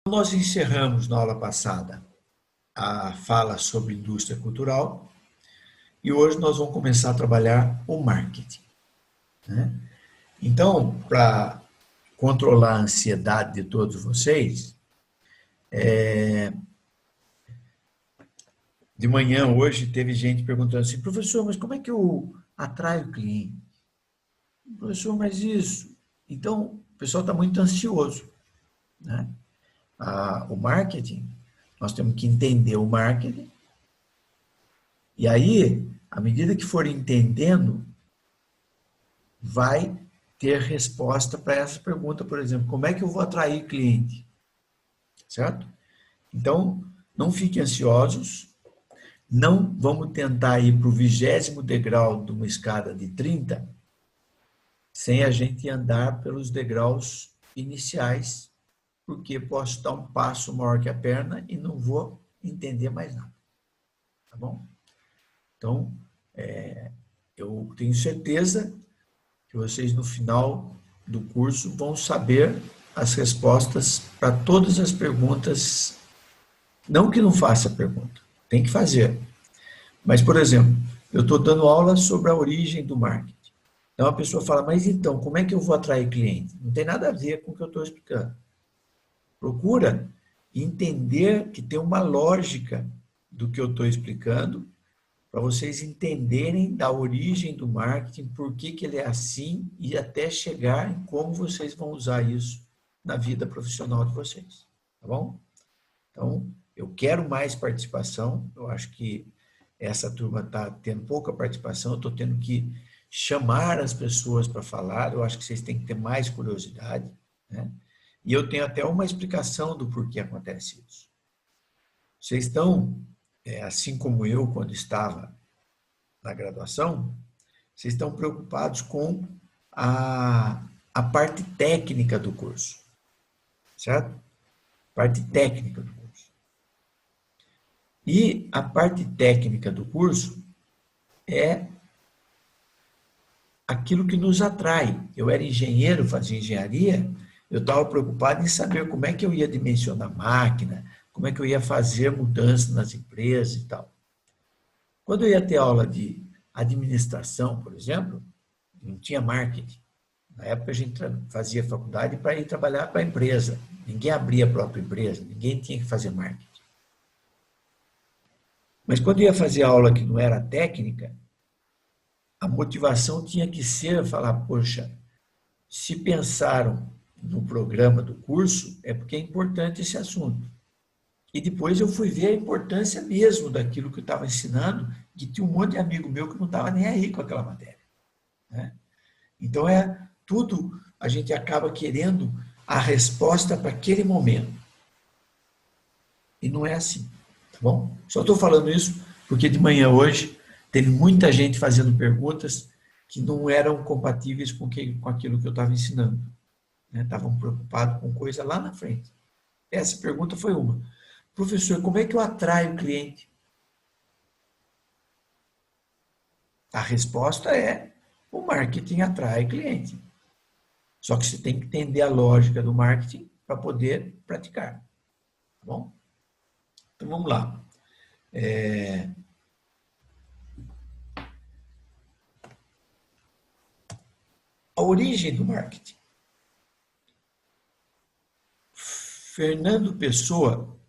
Nós encerramos na aula passada a fala sobre indústria cultural e hoje nós vamos começar a trabalhar o marketing, né? Então, para controlar a ansiedade de todos vocês, de manhã hoje teve gente perguntando assim, professor, mas como é que eu atraio o cliente? Professor, mas isso... Então, o pessoal está muito ansioso, né? O marketing, nós temos que entender o marketing. E aí, à medida que for entendendo, vai ter resposta para essa pergunta, por exemplo, como é que eu vou atrair cliente? Certo? Então, não fiquem ansiosos, não vamos tentar ir para o 20º degrau de uma escada de 30 sem a gente andar pelos degraus iniciais, porque posso dar um passo maior que a perna e não vou entender mais nada. Tá bom? Então, eu tenho certeza que vocês, no final do curso, vão saber as respostas para todas as perguntas. Não que não faça pergunta, tem que fazer. Mas, por exemplo, eu estou dando aula sobre a origem do marketing. Então, a pessoa fala, mas então, como é que eu vou atrair cliente? Não tem nada a ver com o que eu estou explicando. Procura entender que tem uma lógica do que eu estou explicando, para vocês entenderem da origem do marketing, por que que ele é assim e até chegar em como vocês vão usar isso na vida profissional de vocês. Tá bom? Então, eu quero mais participação. Eu acho que essa turma está tendo pouca participação. Eu estou tendo que chamar as pessoas para falar. Eu acho que vocês têm que ter mais curiosidade, né? E eu tenho até uma explicação do porquê acontece isso. Vocês estão, assim como eu, quando estava na graduação, vocês estão preocupados com a parte técnica do curso, certo? Parte técnica do curso. E a parte técnica do curso é aquilo que nos atrai. Eu era engenheiro, fazia engenharia, eu estava preocupado em saber como é que eu ia dimensionar a máquina, como é que eu ia fazer mudanças nas empresas e tal. Quando eu ia ter aula de administração, por exemplo, não tinha marketing. Na época a gente fazia faculdade para ir trabalhar para a empresa. Ninguém abria a própria empresa, ninguém tinha que fazer marketing. Mas quando eu ia fazer aula que não era técnica, a motivação tinha que ser falar, poxa, se pensaram no programa do curso, é porque é importante esse assunto. E depois eu fui ver a importância mesmo daquilo que eu estava ensinando, que tinha um monte de amigo meu que não estava nem aí com aquela matéria, né? Então, tudo a gente acaba querendo a resposta para aquele momento. E não é assim, tá bom? Só estou falando isso porque de manhã hoje teve muita gente fazendo perguntas que não eram compatíveis com aquilo que eu estava ensinando, né? Estavam preocupados com coisa lá na frente. Essa pergunta foi uma. Professor, como é que eu atraio o cliente? A resposta é: o marketing atrai cliente. Só que você tem que entender a lógica do marketing para poder praticar. Tá bom? Então vamos lá. A origem do marketing. Fernando Pessoa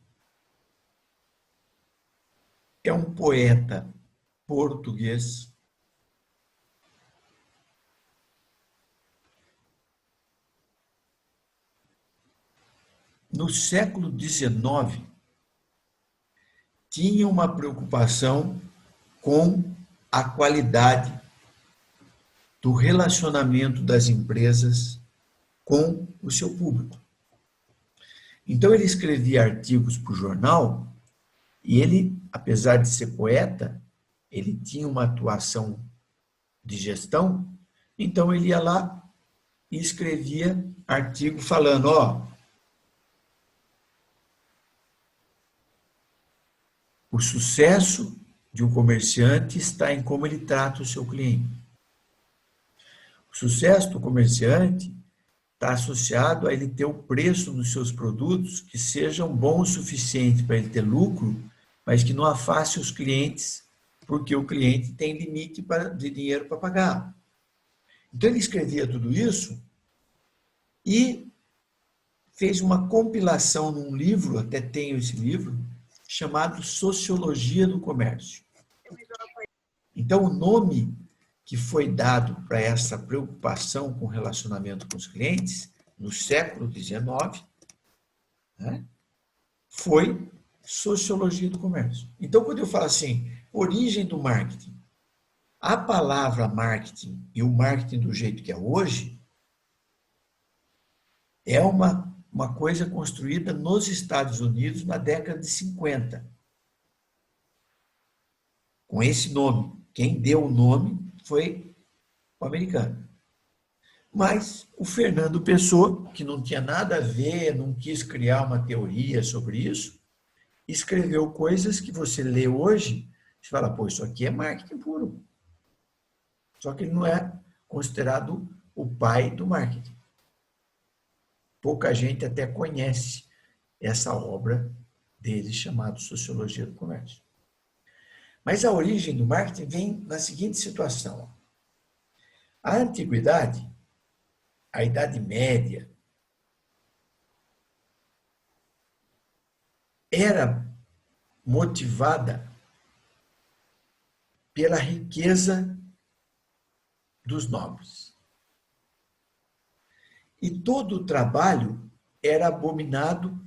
é um poeta português no século XIX. Tinha uma preocupação com a qualidade do relacionamento das empresas com o seu público. Então ele escrevia artigos para o jornal e ele, apesar de ser poeta, ele tinha uma atuação de gestão, então ele ia lá e escrevia artigo falando, o sucesso de um comerciante está em como ele trata o seu cliente. O sucesso do comerciante está associado a ele ter o preço dos seus produtos que sejam bons o suficiente para ele ter lucro, mas que não afaste os clientes, porque o cliente tem limite de dinheiro para pagar. Então ele escrevia tudo isso e fez uma compilação num livro, até tenho esse livro, chamado Sociologia do Comércio. Então o nome que foi dado para essa preocupação com o relacionamento com os clientes, no século XIX, né, foi Sociologia do Comércio. Então, quando eu falo assim, origem do marketing, a palavra marketing e o marketing do jeito que é hoje, é uma coisa construída nos Estados Unidos na década de 50. Com esse nome. Quem deu o nome foi o americano. Mas o Fernando Pessoa, que não tinha nada a ver, não quis criar uma teoria sobre isso, escreveu coisas que você lê hoje, você fala, pô, isso aqui é marketing puro. Só que ele não é considerado o pai do marketing. Pouca gente até conhece essa obra dele, chamada Sociologia do Comércio. Mas a origem do marketing vem na seguinte situação. A antiguidade, a Idade Média, era motivada pela riqueza dos nobres. E todo o trabalho era abominado,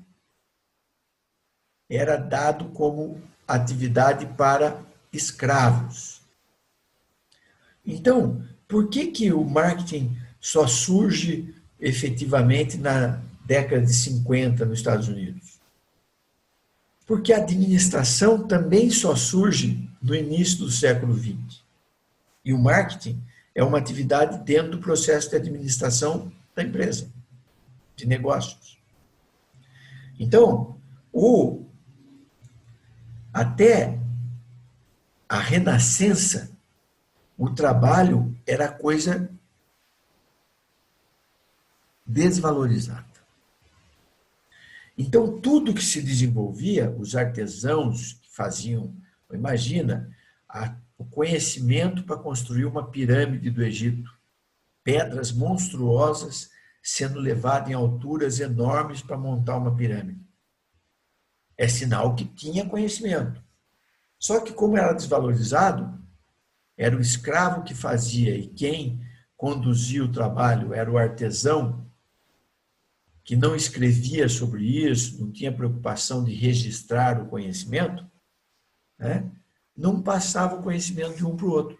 era dado como atividade para escravos. Então, por que o marketing só surge efetivamente na década de 50 nos Estados Unidos? Porque a administração também só surge no início do século XX. E o marketing é uma atividade dentro do processo de administração da empresa, de negócios. Então, até a Renascença, o trabalho era coisa desvalorizada. Então, tudo que se desenvolvia, os artesãos que faziam, imagina, o conhecimento para construir uma pirâmide do Egito, pedras monstruosas sendo levadas em alturas enormes para montar uma pirâmide. É sinal que tinha conhecimento. Só que, como era desvalorizado, era o escravo que fazia e quem conduzia o trabalho era o artesão, que não escrevia sobre isso, não tinha preocupação de registrar o conhecimento, né? Não passava o conhecimento de um para o outro.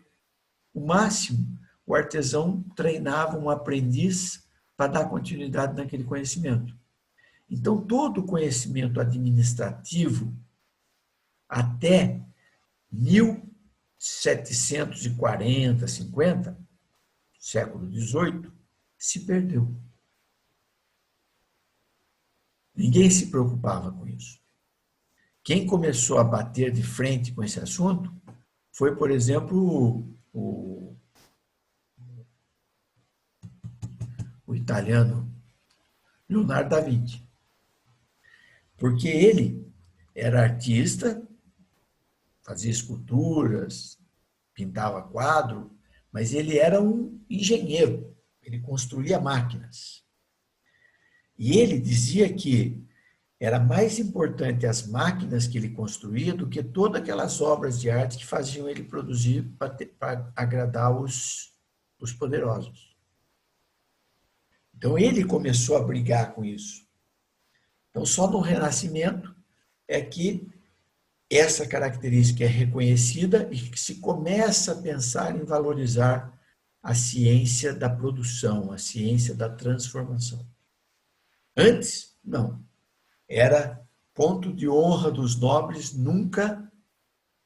O máximo, o artesão treinava um aprendiz para dar continuidade naquele conhecimento. Então, todo o conhecimento administrativo, até 1740, 50, século XVIII, se perdeu. Ninguém se preocupava com isso. Quem começou a bater de frente com esse assunto foi, por exemplo, o italiano Leonardo da Vinci. Porque ele era artista, fazia esculturas, pintava quadro, mas ele era um engenheiro, ele construía máquinas. E ele dizia que era mais importante as máquinas que ele construía do que todas aquelas obras de arte que faziam ele produzir para agradar os poderosos. Então ele começou a brigar com isso. Então só no Renascimento é que essa característica é reconhecida e que se começa a pensar em valorizar a ciência da produção, a ciência da transformação. Antes, não. Era ponto de honra dos nobres nunca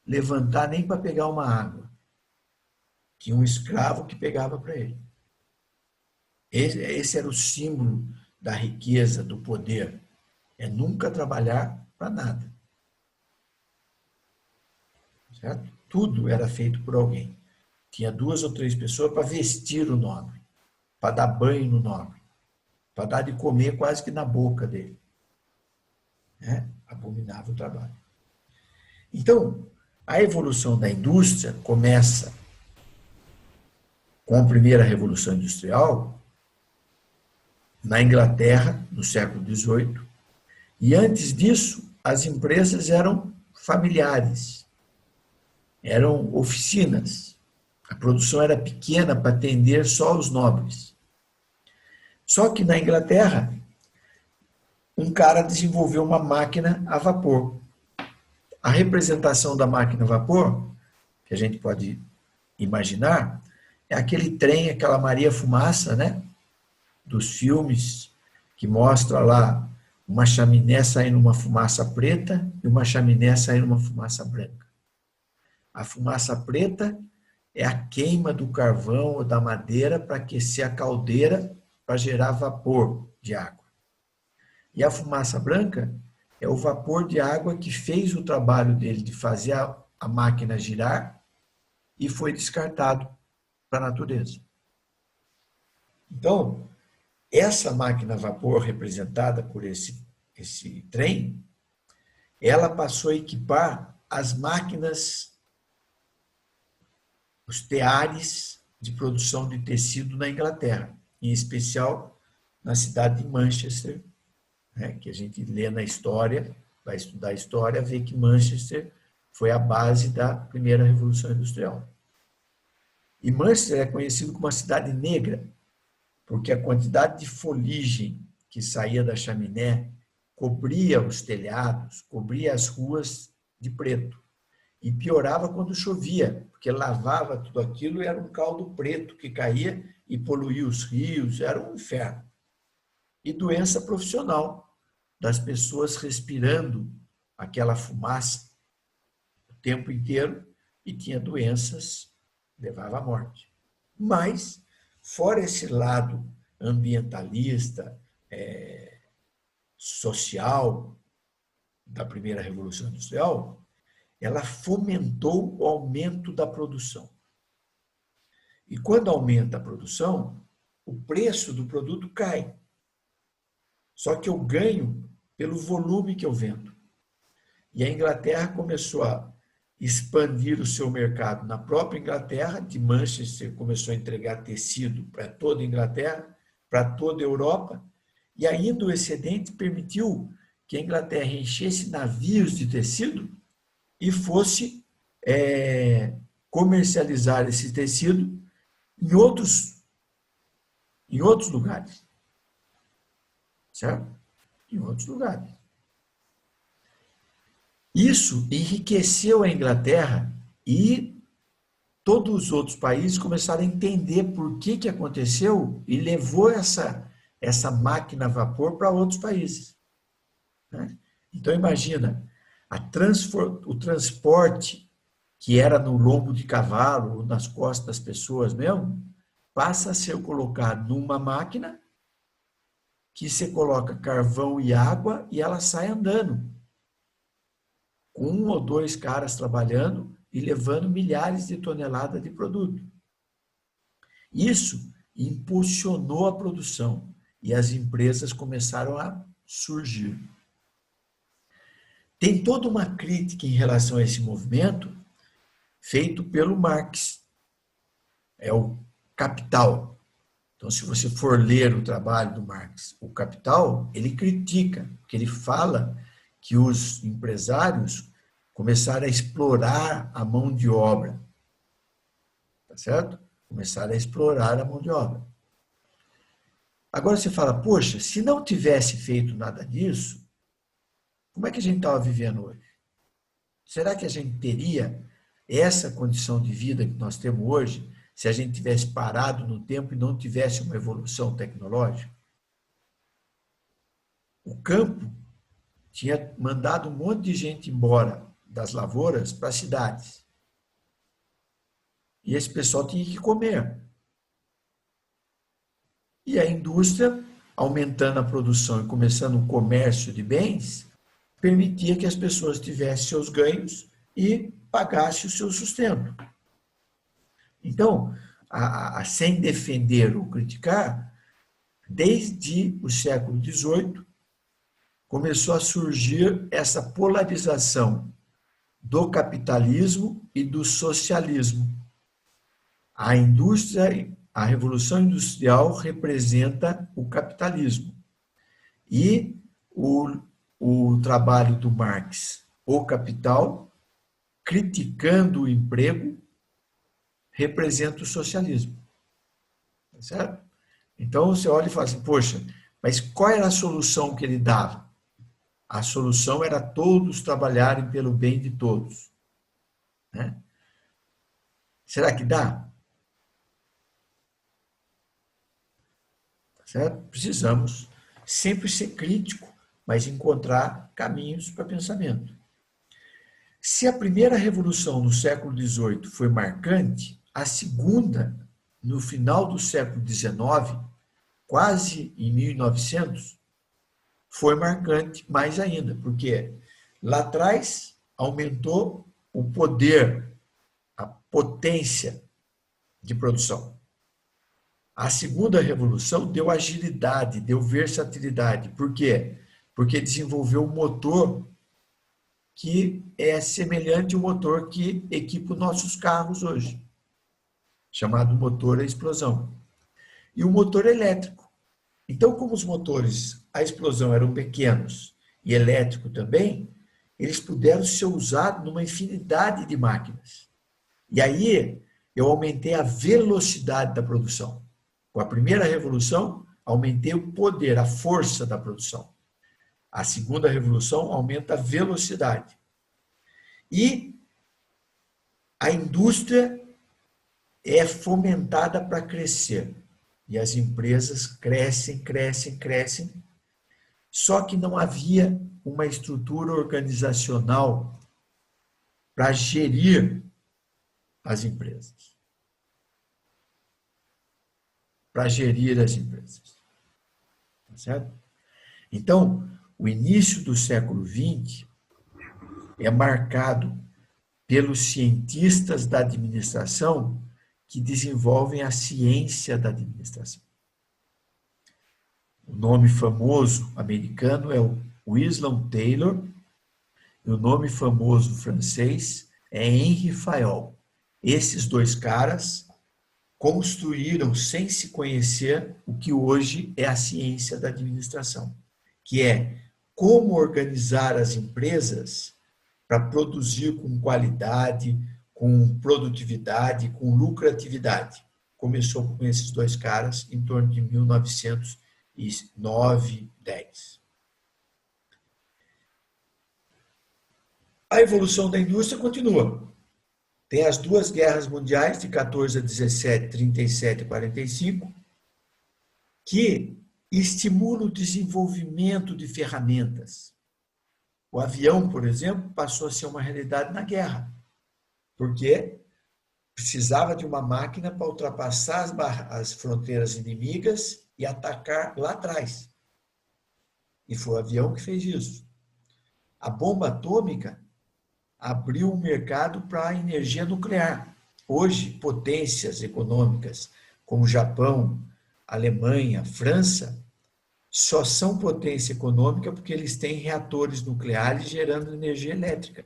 levantar nem para pegar uma água. Tinha um escravo que pegava para ele. Esse era o símbolo da riqueza, do poder. É nunca trabalhar para nada. Certo? Tudo era feito por alguém. Tinha 2 ou 3 pessoas para vestir o nobre, para dar banho no nobre. para dar de comer quase que na boca dele. Né? Abominável trabalho. Então, a evolução da indústria começa com a primeira Revolução Industrial, na Inglaterra, no século XVIII, e antes disso, as empresas eram familiares, eram oficinas. A produção era pequena para atender só os nobres. Só que na Inglaterra, um cara desenvolveu uma máquina a vapor. A representação da máquina a vapor, que a gente pode imaginar, é aquele trem, aquela Maria Fumaça, né? Dos filmes, que mostra lá uma chaminé saindo uma fumaça preta e uma chaminé saindo uma fumaça branca. A fumaça preta é a queima do carvão ou da madeira para aquecer a caldeira para gerar vapor de água. E a fumaça branca é o vapor de água que fez o trabalho dele de fazer a máquina girar e foi descartado para a natureza. Então, essa máquina a vapor representada por esse trem, ela passou a equipar as máquinas, os teares de produção de tecido na Inglaterra, em especial na cidade de Manchester, né, que a gente lê na história, vai estudar a história, vê que Manchester foi a base da primeira Revolução Industrial. E Manchester é conhecido como uma cidade negra, porque a quantidade de fuligem que saía da chaminé cobria os telhados, cobria as ruas de preto. E piorava quando chovia, porque lavava tudo aquilo e era um caldo preto que caía e poluía os rios, era um inferno. E doença profissional, das pessoas respirando aquela fumaça o tempo inteiro e tinha doenças, levava à morte. Mas, fora esse lado ambientalista, social da primeira Revolução Industrial, ela fomentou o aumento da produção. E quando aumenta a produção, o preço do produto cai. Só que eu ganho pelo volume que eu vendo. E a Inglaterra começou a expandir o seu mercado na própria Inglaterra, de Manchester começou a entregar tecido para toda a Inglaterra, para toda a Europa, e ainda o excedente permitiu que a Inglaterra enchesse navios de tecido e fosse comercializar esse tecido em outros lugares. Certo? Em outros lugares. Isso enriqueceu a Inglaterra e todos os outros países começaram a entender por que aconteceu e levou essa máquina a vapor para outros países. Né? Então, imagina, o transporte que era no lombo de cavalo, ou nas costas das pessoas mesmo, passa a ser colocado numa máquina que você coloca carvão e água e ela sai andando. Com um ou dois caras trabalhando e levando milhares de toneladas de produto. Isso impulsionou a produção e as empresas começaram a surgir. Tem toda uma crítica em relação a esse movimento feito pelo Marx. É o Capital. Então, se você for ler o trabalho do Marx, o Capital, ele critica, porque ele fala que os empresários começaram a explorar a mão de obra. Tá certo? Começaram a explorar a mão de obra. Agora você fala, poxa, se não tivesse feito nada disso, como é que a gente estava vivendo hoje? Será que a gente teria essa condição de vida que nós temos hoje se a gente tivesse parado no tempo e não tivesse uma evolução tecnológica? O campo tinha mandado um monte de gente embora das lavouras para as cidades. E esse pessoal tinha que comer. E a indústria, aumentando a produção e começando o comércio de bens, permitia que as pessoas tivessem seus ganhos e pagassem o seu sustento. Então, sem defender ou criticar, Desde o século XVIII, começou a surgir essa polarização do capitalismo e do socialismo. A indústria, a Revolução Industrial representa o capitalismo. E o trabalho do Marx, O Capital, criticando o emprego, representa o socialismo. Certo? Então você olha e fala assim, poxa, mas qual era a solução que ele dava? A solução era todos trabalharem pelo bem de todos. Né? Será que dá? Certo? Precisamos sempre ser crítico, mas encontrar caminhos para pensamento. Se a primeira revolução no século XVIII foi marcante, a segunda, no final do século XIX, quase em 1900, foi marcante mais ainda, porque lá atrás aumentou o poder, a potência de produção. A segunda revolução deu agilidade, deu versatilidade. Por quê? Porque desenvolveu um motor que é semelhante ao motor que equipa os nossos carros hoje, chamado motor a explosão. E o motor elétrico. Então, como os motores a explosão eram pequenos e elétrico também, eles puderam ser usados numa infinidade de máquinas. E aí eu aumentei a velocidade da produção. Com a primeira revolução, aumentei o poder, a força da produção. A segunda revolução aumenta a velocidade. E a indústria é fomentada para crescer. E as empresas crescem, crescem, crescem. Só que não havia uma estrutura organizacional para gerir as empresas. Para gerir as empresas. Tá certo? Então, o início do século XX é marcado pelos cientistas da administração que desenvolvem a ciência da administração. O nome famoso americano é o Winslow Taylor, e o nome famoso francês é Henri Fayol. Esses dois caras construíram, sem se conhecer, o que hoje é a ciência da administração, que é como organizar as empresas para produzir com qualidade, com produtividade, com lucratividade. Começou com esses dois caras em torno de 1909, 10. A evolução da indústria continua. Tem as duas guerras mundiais, de 14 a 17, 37 e 45, que estimulam o desenvolvimento de ferramentas. O avião, por exemplo, passou a ser uma realidade na guerra, porque precisava de uma máquina para ultrapassar as fronteiras inimigas e atacar lá atrás. E foi o avião que fez isso. A bomba atômica abriu um mercado para a energia nuclear. Hoje, potências econômicas como Japão, Alemanha, França, só são potência econômica porque eles têm reatores nucleares gerando energia elétrica.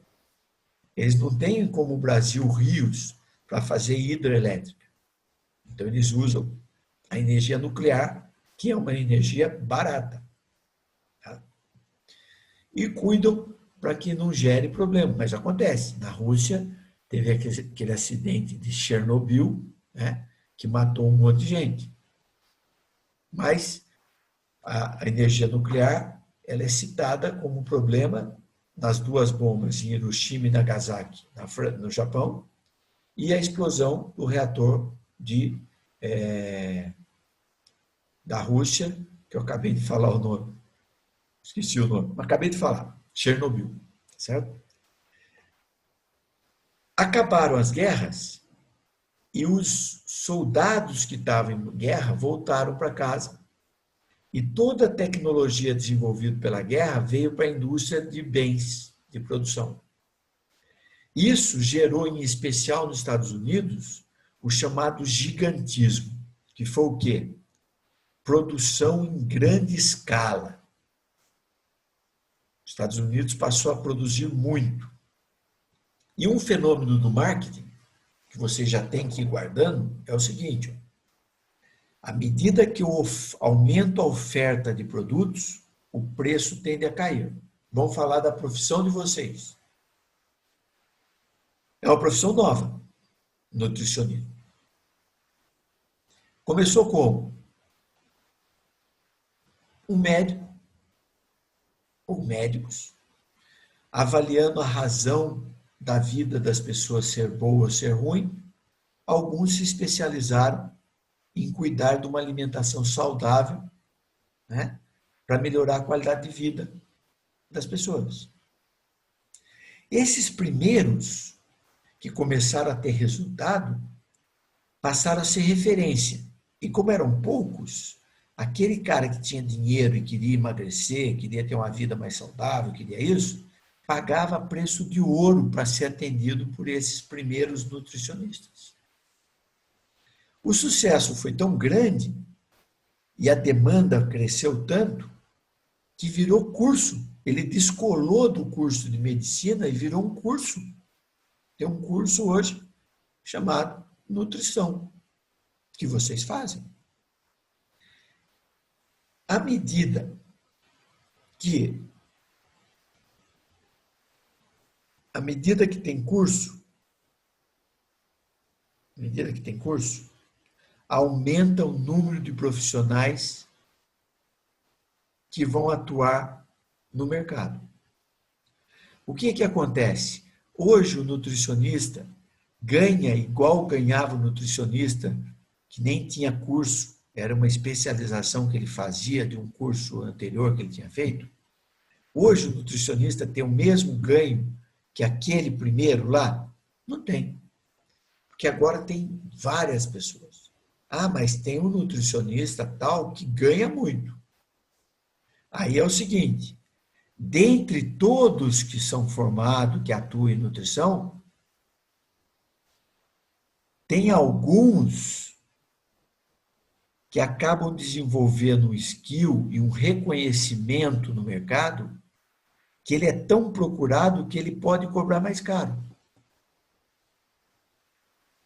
Eles não têm, como o Brasil, rios para fazer hidrelétrica. Então, eles usam a energia nuclear, que é uma energia barata. Tá? E cuidam para que não gere problema. Mas acontece. Na Rússia, teve aquele acidente de Chernobyl, né, que matou um monte de gente. Mas a energia nuclear ela é citada como problema nas duas bombas em Hiroshima e Nagasaki, no Japão, e a explosão do reator da Rússia, que eu acabei de falar o nome. Esqueci o nome, mas acabei de falar. Chernobyl, certo? Acabaram as guerras e os soldados que estavam em guerra voltaram para casa. E toda a tecnologia desenvolvida pela guerra veio para a indústria de bens de produção. Isso gerou, em especial nos Estados Unidos, o chamado gigantismo, que foi o quê? produção em grande escala. Os Estados Unidos passou a produzir muito. E um fenômeno do marketing, que você já tem que ir guardando, é o seguinte: à medida que eu aumento a oferta de produtos, o preço tende a cair. Vamos falar da profissão de vocês. É uma profissão nova, nutricionismo. Começou como? Um médico, ou médicos, avaliando a razão da vida das pessoas ser boa ou ser ruim. Alguns se especializaram em cuidar de uma alimentação saudável, né, para melhorar a qualidade de vida das pessoas. Esses primeiros que começaram a ter resultado passaram a ser referência. E como eram poucos, aquele cara que tinha dinheiro e queria emagrecer, queria ter uma vida mais saudável, queria isso, pagava preço de ouro para ser atendido por esses primeiros nutricionistas. O sucesso foi tão grande e a demanda cresceu tanto que virou curso. Ele descolou do curso de medicina e virou um curso. Tem um curso hoje chamado nutrição, que vocês fazem. À medida que tem curso, aumenta o número de profissionais que vão atuar no mercado. O que acontece? Hoje o nutricionista ganha igual ganhava o nutricionista que nem tinha curso, era uma especialização que ele fazia de um curso anterior que ele tinha feito. Hoje o nutricionista tem o mesmo ganho que aquele primeiro lá? Não tem. Porque agora tem várias pessoas. Ah, mas tem um nutricionista tal que ganha muito. Aí é o seguinte: dentre todos que são formados, que atuam em nutrição, tem alguns que acabam desenvolvendo um skill e um reconhecimento no mercado que ele é tão procurado que ele pode cobrar mais caro.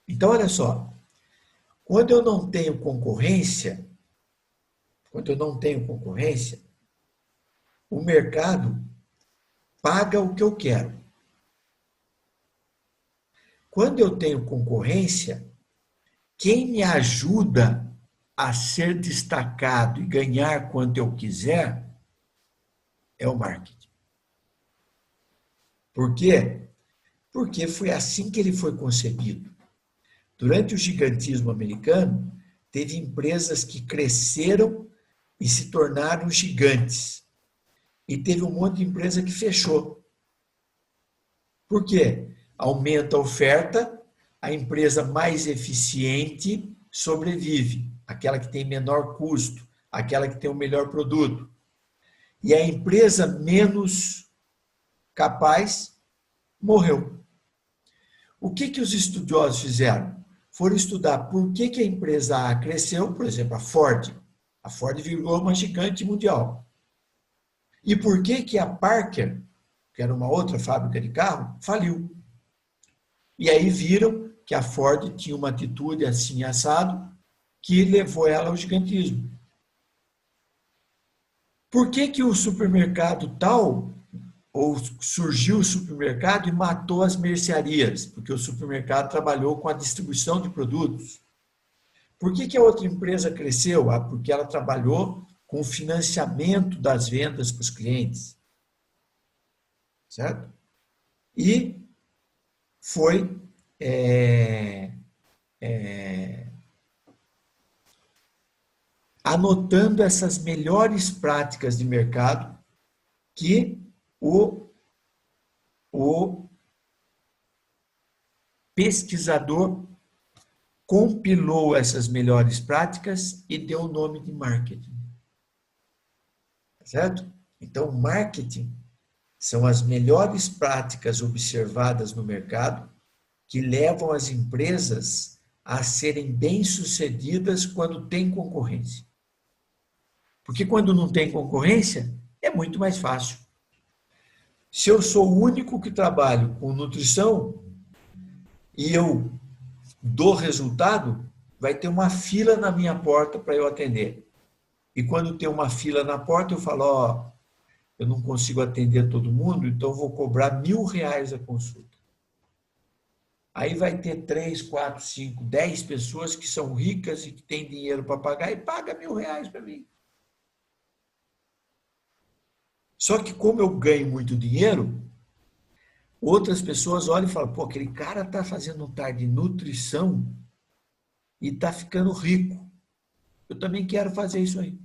Então, olha só, quando eu não tenho concorrência, o mercado paga o que eu quero. Quando eu tenho concorrência, quem me ajuda a ser destacado e ganhar quanto eu quiser é o marketing. Por quê? Porque foi assim que ele foi concebido. Durante o gigantismo americano, teve empresas que cresceram e se tornaram gigantes. E teve um monte de empresa que fechou. Por quê? Aumenta a oferta, a empresa mais eficiente sobrevive, aquela que tem menor custo, aquela que tem o melhor produto. E a empresa menos capaz morreu. O que os estudiosos fizeram? Foram estudar por que a empresa A cresceu, por exemplo, a Ford. A Ford virou uma gigante mundial. E por que a Parker, que era uma outra fábrica de carro, faliu? E aí viram que a Ford tinha uma atitude assim assado que levou ela ao gigantismo. Por que o supermercado tal, ou surgiu o supermercado e matou as mercearias? Porque o supermercado trabalhou com a distribuição de produtos. Por que a outra empresa cresceu? Ah, porque ela trabalhou com o financiamento das vendas para os clientes. Certo? E foi anotando essas melhores práticas de mercado que o pesquisador compilou essas melhores práticas e deu o nome de marketing. Certo? Então, marketing são as melhores práticas observadas no mercado que levam as empresas a serem bem-sucedidas quando tem concorrência. Porque quando não tem concorrência, é muito mais fácil. Se eu sou o único que trabalho com nutrição e eu dou resultado, vai ter uma fila na minha porta para eu atender. E quando tem uma fila na porta, eu falo, ó, eu não consigo atender todo mundo, então eu vou cobrar R$ 1.000 a consulta. Aí vai ter 3, 4, 5, 10 pessoas que são ricas e que têm dinheiro para pagar e paga R$ 1.000 para mim. Só que como eu ganho muito dinheiro, outras pessoas olham e falam, pô, aquele cara está fazendo um tarde de nutrição e está ficando rico. Eu também quero fazer isso aí.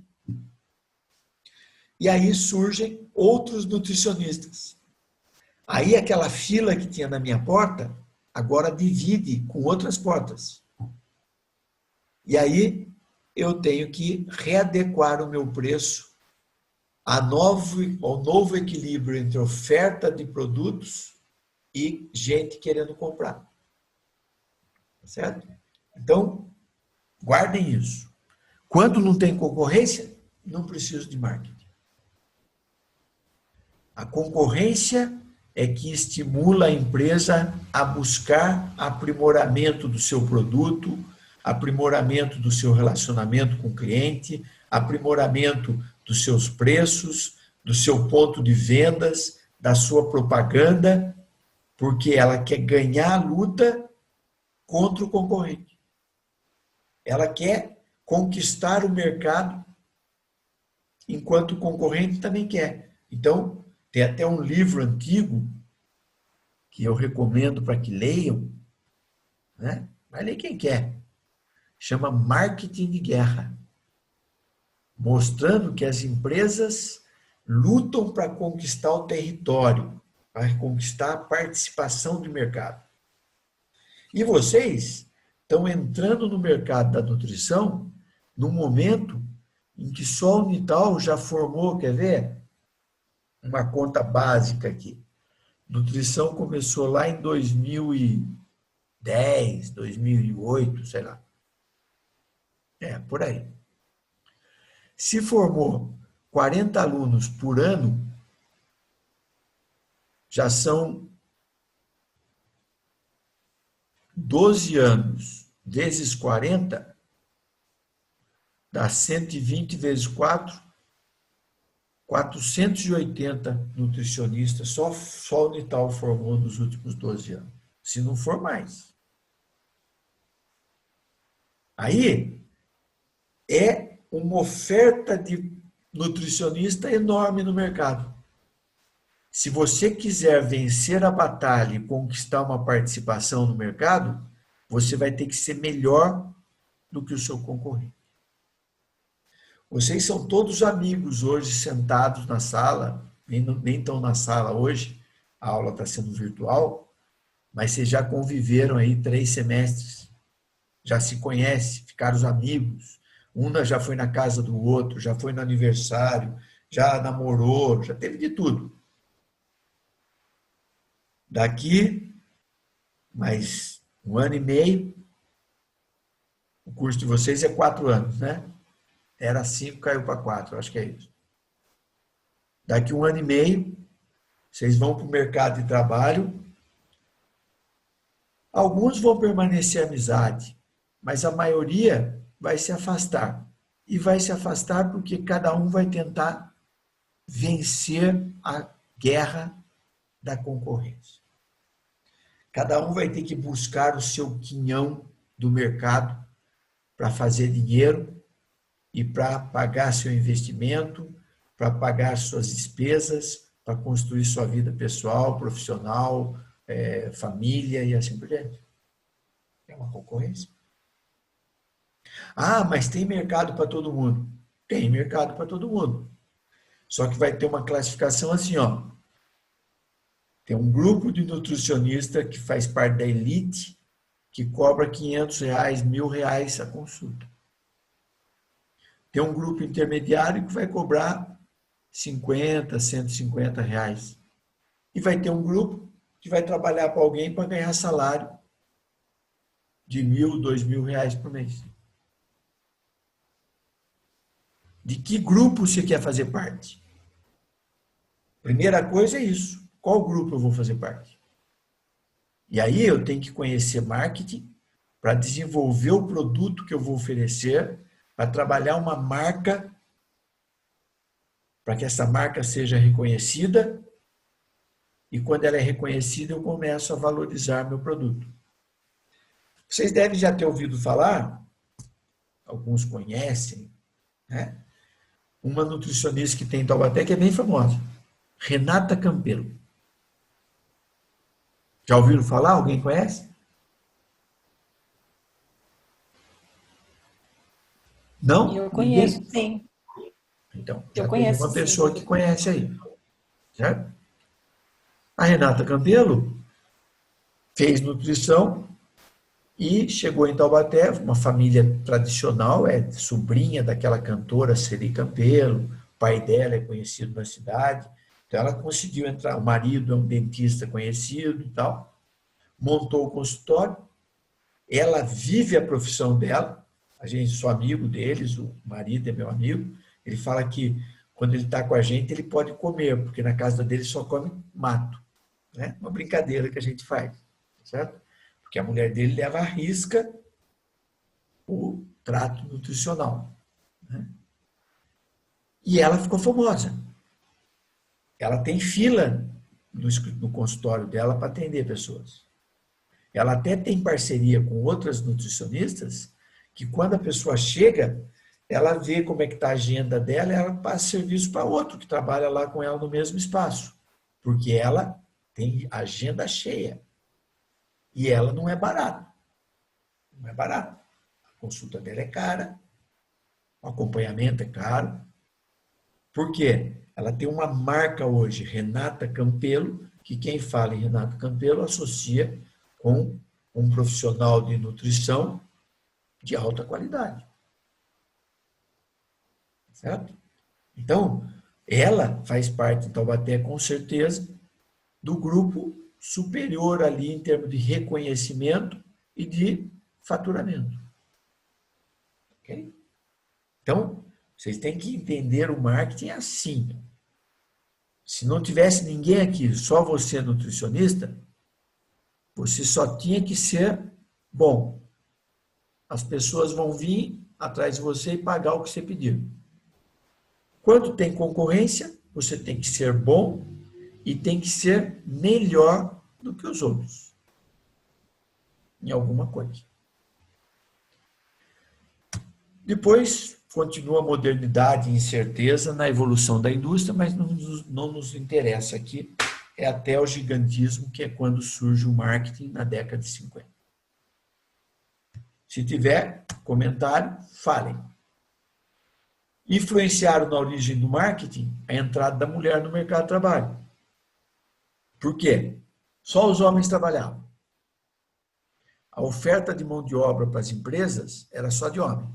E aí surgem outros nutricionistas. Aí aquela fila que tinha na minha porta, agora divide com outras portas. E aí eu tenho que readequar o meu preço ao novo equilíbrio entre oferta de produtos e gente querendo comprar. Certo? Então, guardem isso. Quando não tem concorrência, não preciso de marketing. A concorrência é que estimula a empresa a buscar aprimoramento do seu produto, aprimoramento do seu relacionamento com o cliente, aprimoramento dos seus preços, do seu ponto de vendas, da sua propaganda, porque ela quer ganhar a luta contra o concorrente. Ela quer conquistar o mercado, enquanto o concorrente também quer. Então, tem até um livro antigo que eu recomendo para que leiam, né? Vai ler quem quer. Chama Marketing de Guerra, mostrando que as empresas lutam para conquistar o território, para conquistar a participação de mercado. E vocês estão entrando no mercado da nutrição num momento em que só a Unital já formou, quer ver? Uma conta básica aqui. Nutrição começou lá em 2010, 2008, sei lá. Por aí. Se formou 40 alunos por ano, já são 12 anos vezes 40, dá 120 vezes 4, 480 nutricionistas, só a Unital formou nos últimos 12 anos, se não for mais. Aí é uma oferta de nutricionista enorme no mercado. Se você quiser vencer a batalha e conquistar uma participação no mercado, você vai ter que ser melhor do que o seu concorrente. Vocês são todos amigos hoje sentados na sala, nem estão na sala hoje, a aula está sendo virtual, mas vocês já conviveram aí 3 semestres, já se conhecem, ficaram amigos, uma já foi na casa do outro, já foi no aniversário, já namorou, já teve de tudo. Daqui, mais 1 ano e meio, o curso de vocês é 4 anos, né? Era 5, caiu para 4, acho que é isso. Daqui 1 ano e meio, vocês vão para o mercado de trabalho. Alguns vão permanecer amizade, mas a maioria vai se afastar. E vai se afastar porque cada um vai tentar vencer a guerra da concorrência. Cada um vai ter que buscar o seu quinhão do mercado para fazer dinheiro e para pagar seu investimento, para pagar suas despesas, para construir sua vida pessoal, profissional, família e assim por diante. É uma concorrência. Ah, mas tem mercado para todo mundo. Tem mercado para todo mundo. Só que vai ter uma classificação assim, ó. Tem um grupo de nutricionista que faz parte da elite que cobra R$ 500, R$ 1.000 a consulta. Tem um grupo intermediário que vai cobrar 50, R$ 150. E vai ter um grupo que vai trabalhar para alguém para ganhar salário de R$ 1.000, R$ 2.000 por mês. de que grupo você quer fazer parte. Primeira coisa é isso. Qual grupo eu vou fazer parte? E aí eu tenho que conhecer marketing para desenvolver o produto que eu vou oferecer, para trabalhar uma marca, para que essa marca seja reconhecida, e quando ela é reconhecida, eu começo a valorizar meu produto. Vocês devem já ter ouvido falar, alguns conhecem, né? Uma nutricionista que tem em Taubaté que é bem famosa, Renata Campelo. Já ouviram falar? Alguém conhece? Não? Eu conheço, Ninguém? sim. Então, Eu já tem uma conheço, sim. pessoa que conhece aí, certo? A Renata Campelo fez nutrição e chegou em Taubaté, uma família tradicional, é sobrinha daquela cantora Celi Campelo, o pai dela é conhecido na cidade, então ela conseguiu entrar, o marido é um dentista conhecido e tal, montou o consultório, ela vive a profissão dela, a gente sou amigo deles, o marido é meu amigo, ele fala que quando ele está com a gente ele pode comer, porque na casa dele só come mato, né? Uma brincadeira que a gente faz, certo? Porque a mulher dele leva à risca o trato nutricional, né? E ela ficou famosa. Ela tem fila no consultório dela para atender pessoas. Ela até tem parceria com outras nutricionistas que quando a pessoa chega, ela vê como é que está a agenda dela e ela passa serviço para outro que trabalha lá com ela no mesmo espaço. Porque ela tem agenda cheia. E ela não é barata. Não é barata. A consulta dela é cara, o acompanhamento é caro. Por quê? Ela tem uma marca hoje, Renata Campelo, que quem fala em Renata Campelo associa com um profissional de nutrição de alta qualidade. Certo? Então, ela faz parte em Taubaté, com certeza, do grupo superior ali em termos de reconhecimento e de faturamento. Ok? Então, vocês têm que entender o marketing assim. Se não tivesse ninguém aqui, só você nutricionista, você só tinha que ser bom. As pessoas vão vir atrás de você e pagar o que você pediu. Quando tem concorrência, você tem que ser bom e tem que ser melhor do que os outros em alguma coisa. Depois, continua a modernidade e incerteza na evolução da indústria, mas não nos interessa aqui. É até o gigantismo, que é quando surge o marketing na década de 50. Se tiver comentário, falem. Influenciaram na origem do marketing a entrada da mulher no mercado de trabalho. Por quê? Só os homens trabalhavam. A oferta de mão de obra para as empresas era só de homem.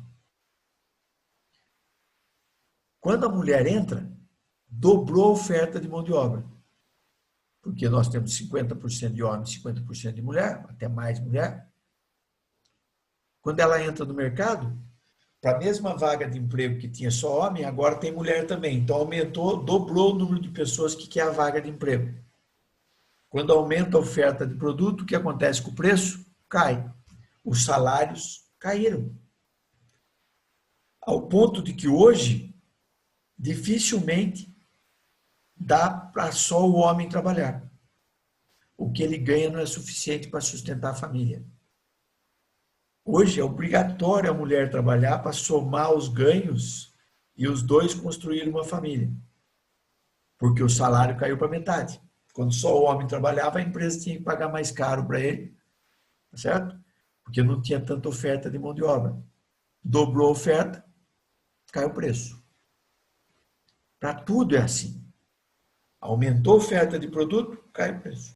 Quando a mulher entra, dobrou a oferta de mão de obra. Porque nós temos 50% de homem, 50% de mulher, até mais mulher. Quando ela entra no mercado, para a mesma vaga de emprego que tinha só homem, agora tem mulher também. Então aumentou, dobrou o número de pessoas que quer a vaga de emprego. Quando aumenta a oferta de produto, o que acontece com o preço? Cai. Os salários caíram. Ao ponto de que hoje, dificilmente dá para só o homem trabalhar. O que ele ganha não é suficiente para sustentar a família. Hoje é obrigatório a mulher trabalhar para somar os ganhos e os dois construírem uma família. Porque o salário caiu para metade. Quando só o homem trabalhava, a empresa tinha que pagar mais caro para ele, certo? Porque não tinha tanta oferta de mão de obra. Dobrou a oferta, caiu o preço. Para tudo é assim. Aumentou a oferta de produto, cai o preço.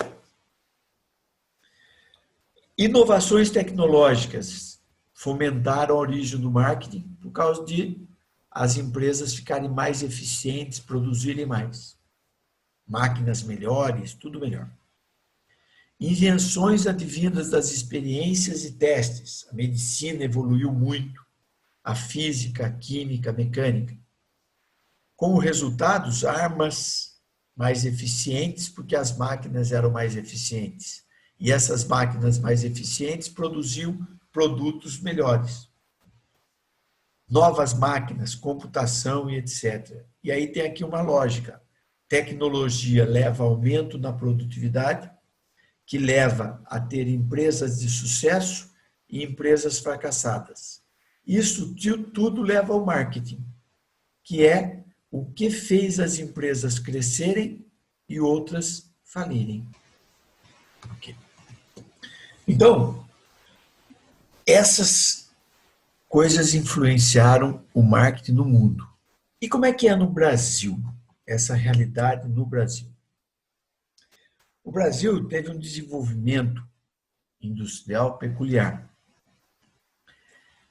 Inovações tecnológicas fomentaram a origem do marketing por causa de as empresas ficarem mais eficientes, produzirem mais. Máquinas melhores, tudo melhor. Invenções advindas das experiências e testes. A medicina evoluiu muito. A física, a química, a mecânica. Como resultados, armas mais eficientes, porque as máquinas eram mais eficientes. E essas máquinas mais eficientes produziam produtos melhores. Novas máquinas, computação e etc. E aí tem aqui uma lógica. Tecnologia leva a aumento na produtividade, que leva a ter empresas de sucesso e empresas fracassadas. Isso tudo leva ao marketing, que é o que fez as empresas crescerem e outras falirem. Okay. Então, essas coisas influenciaram o marketing no mundo. E como é que é no Brasil, essa realidade no Brasil? O Brasil teve um desenvolvimento industrial peculiar.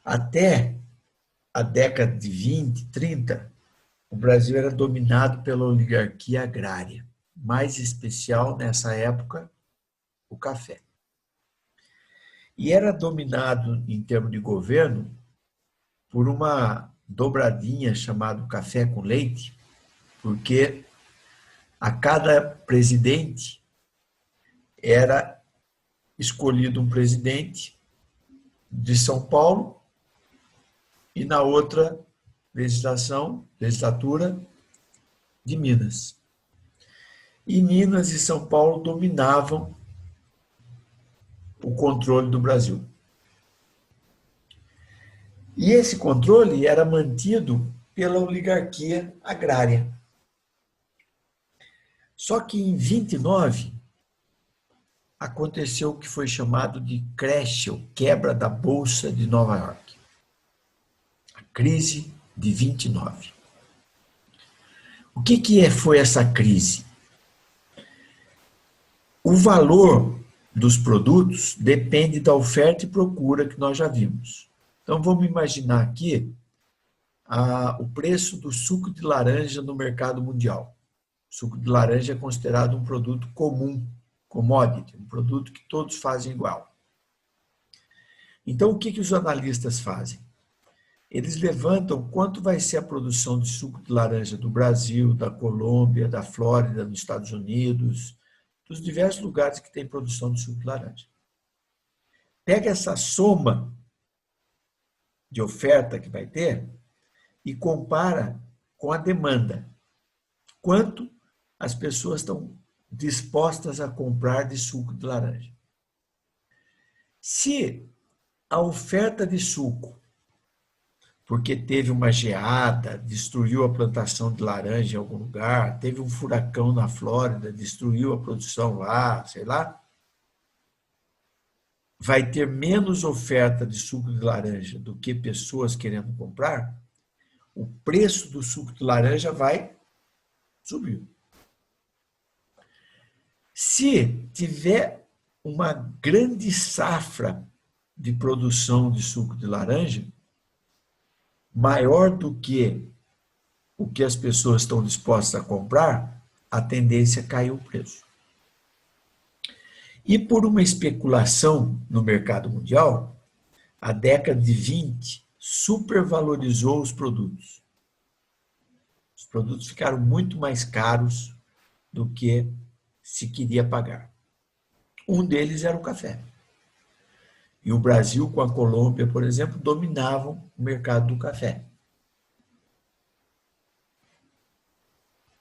Até a década de 20, 30, o Brasil era dominado pela oligarquia agrária, mais especial nessa época, o café. E era dominado, em termos de governo, por uma dobradinha chamada café com leite, porque a cada presidente era escolhido um presidente de São Paulo e na outra legislatura de Minas. E Minas e São Paulo dominavam o controle do Brasil. E esse controle era mantido pela oligarquia agrária. Só que em 29 aconteceu o que foi chamado de crash, ou quebra da Bolsa de Nova York. A crise de 29. O que foi essa crise? O valor dos produtos depende da oferta e procura que nós já vimos. Então, vamos imaginar aqui o preço do suco de laranja no mercado mundial. O suco de laranja é considerado um produto comum, commodity, um produto que todos fazem igual. Então, o que os analistas fazem? Eles levantam quanto vai ser a produção de suco de laranja do Brasil, da Colômbia, da Flórida, dos Estados Unidos, dos diversos lugares que tem produção de suco de laranja. Pega essa soma de oferta que vai ter e compara com a demanda. Quanto as pessoas estão dispostas a comprar de suco de laranja. Se a oferta de suco, porque teve uma geada, destruiu a plantação de laranja em algum lugar, teve um furacão na Flórida, destruiu a produção lá, sei lá, vai ter menos oferta de suco de laranja do que pessoas querendo comprar, o preço do suco de laranja vai subir. Se tiver uma grande safra de produção de suco de laranja, maior do que o que as pessoas estão dispostas a comprar, a tendência é cair o preço. E por uma especulação no mercado mundial, a década de 20 supervalorizou os produtos. Os produtos ficaram muito mais caros do que se queria pagar. Um deles era o café. E o Brasil, com a Colômbia, por exemplo, dominavam o mercado do café.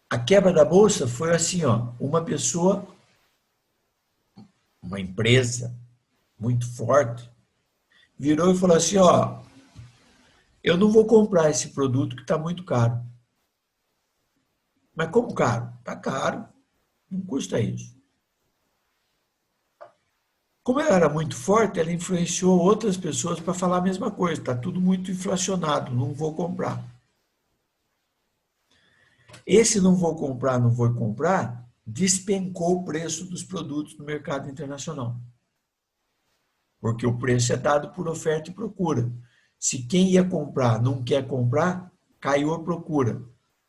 A quebra da bolsa foi assim, uma pessoa, uma empresa muito forte, virou e falou assim, eu não vou comprar esse produto que está muito caro. Mas como caro? Está caro, não custa isso. Como ela era muito forte, ela influenciou outras pessoas para falar a mesma coisa. Está tudo muito inflacionado, não vou comprar. Esse não vou comprar, despencou o preço dos produtos no mercado internacional. Porque o preço é dado por oferta e procura. Se quem ia comprar não quer comprar, caiu a procura.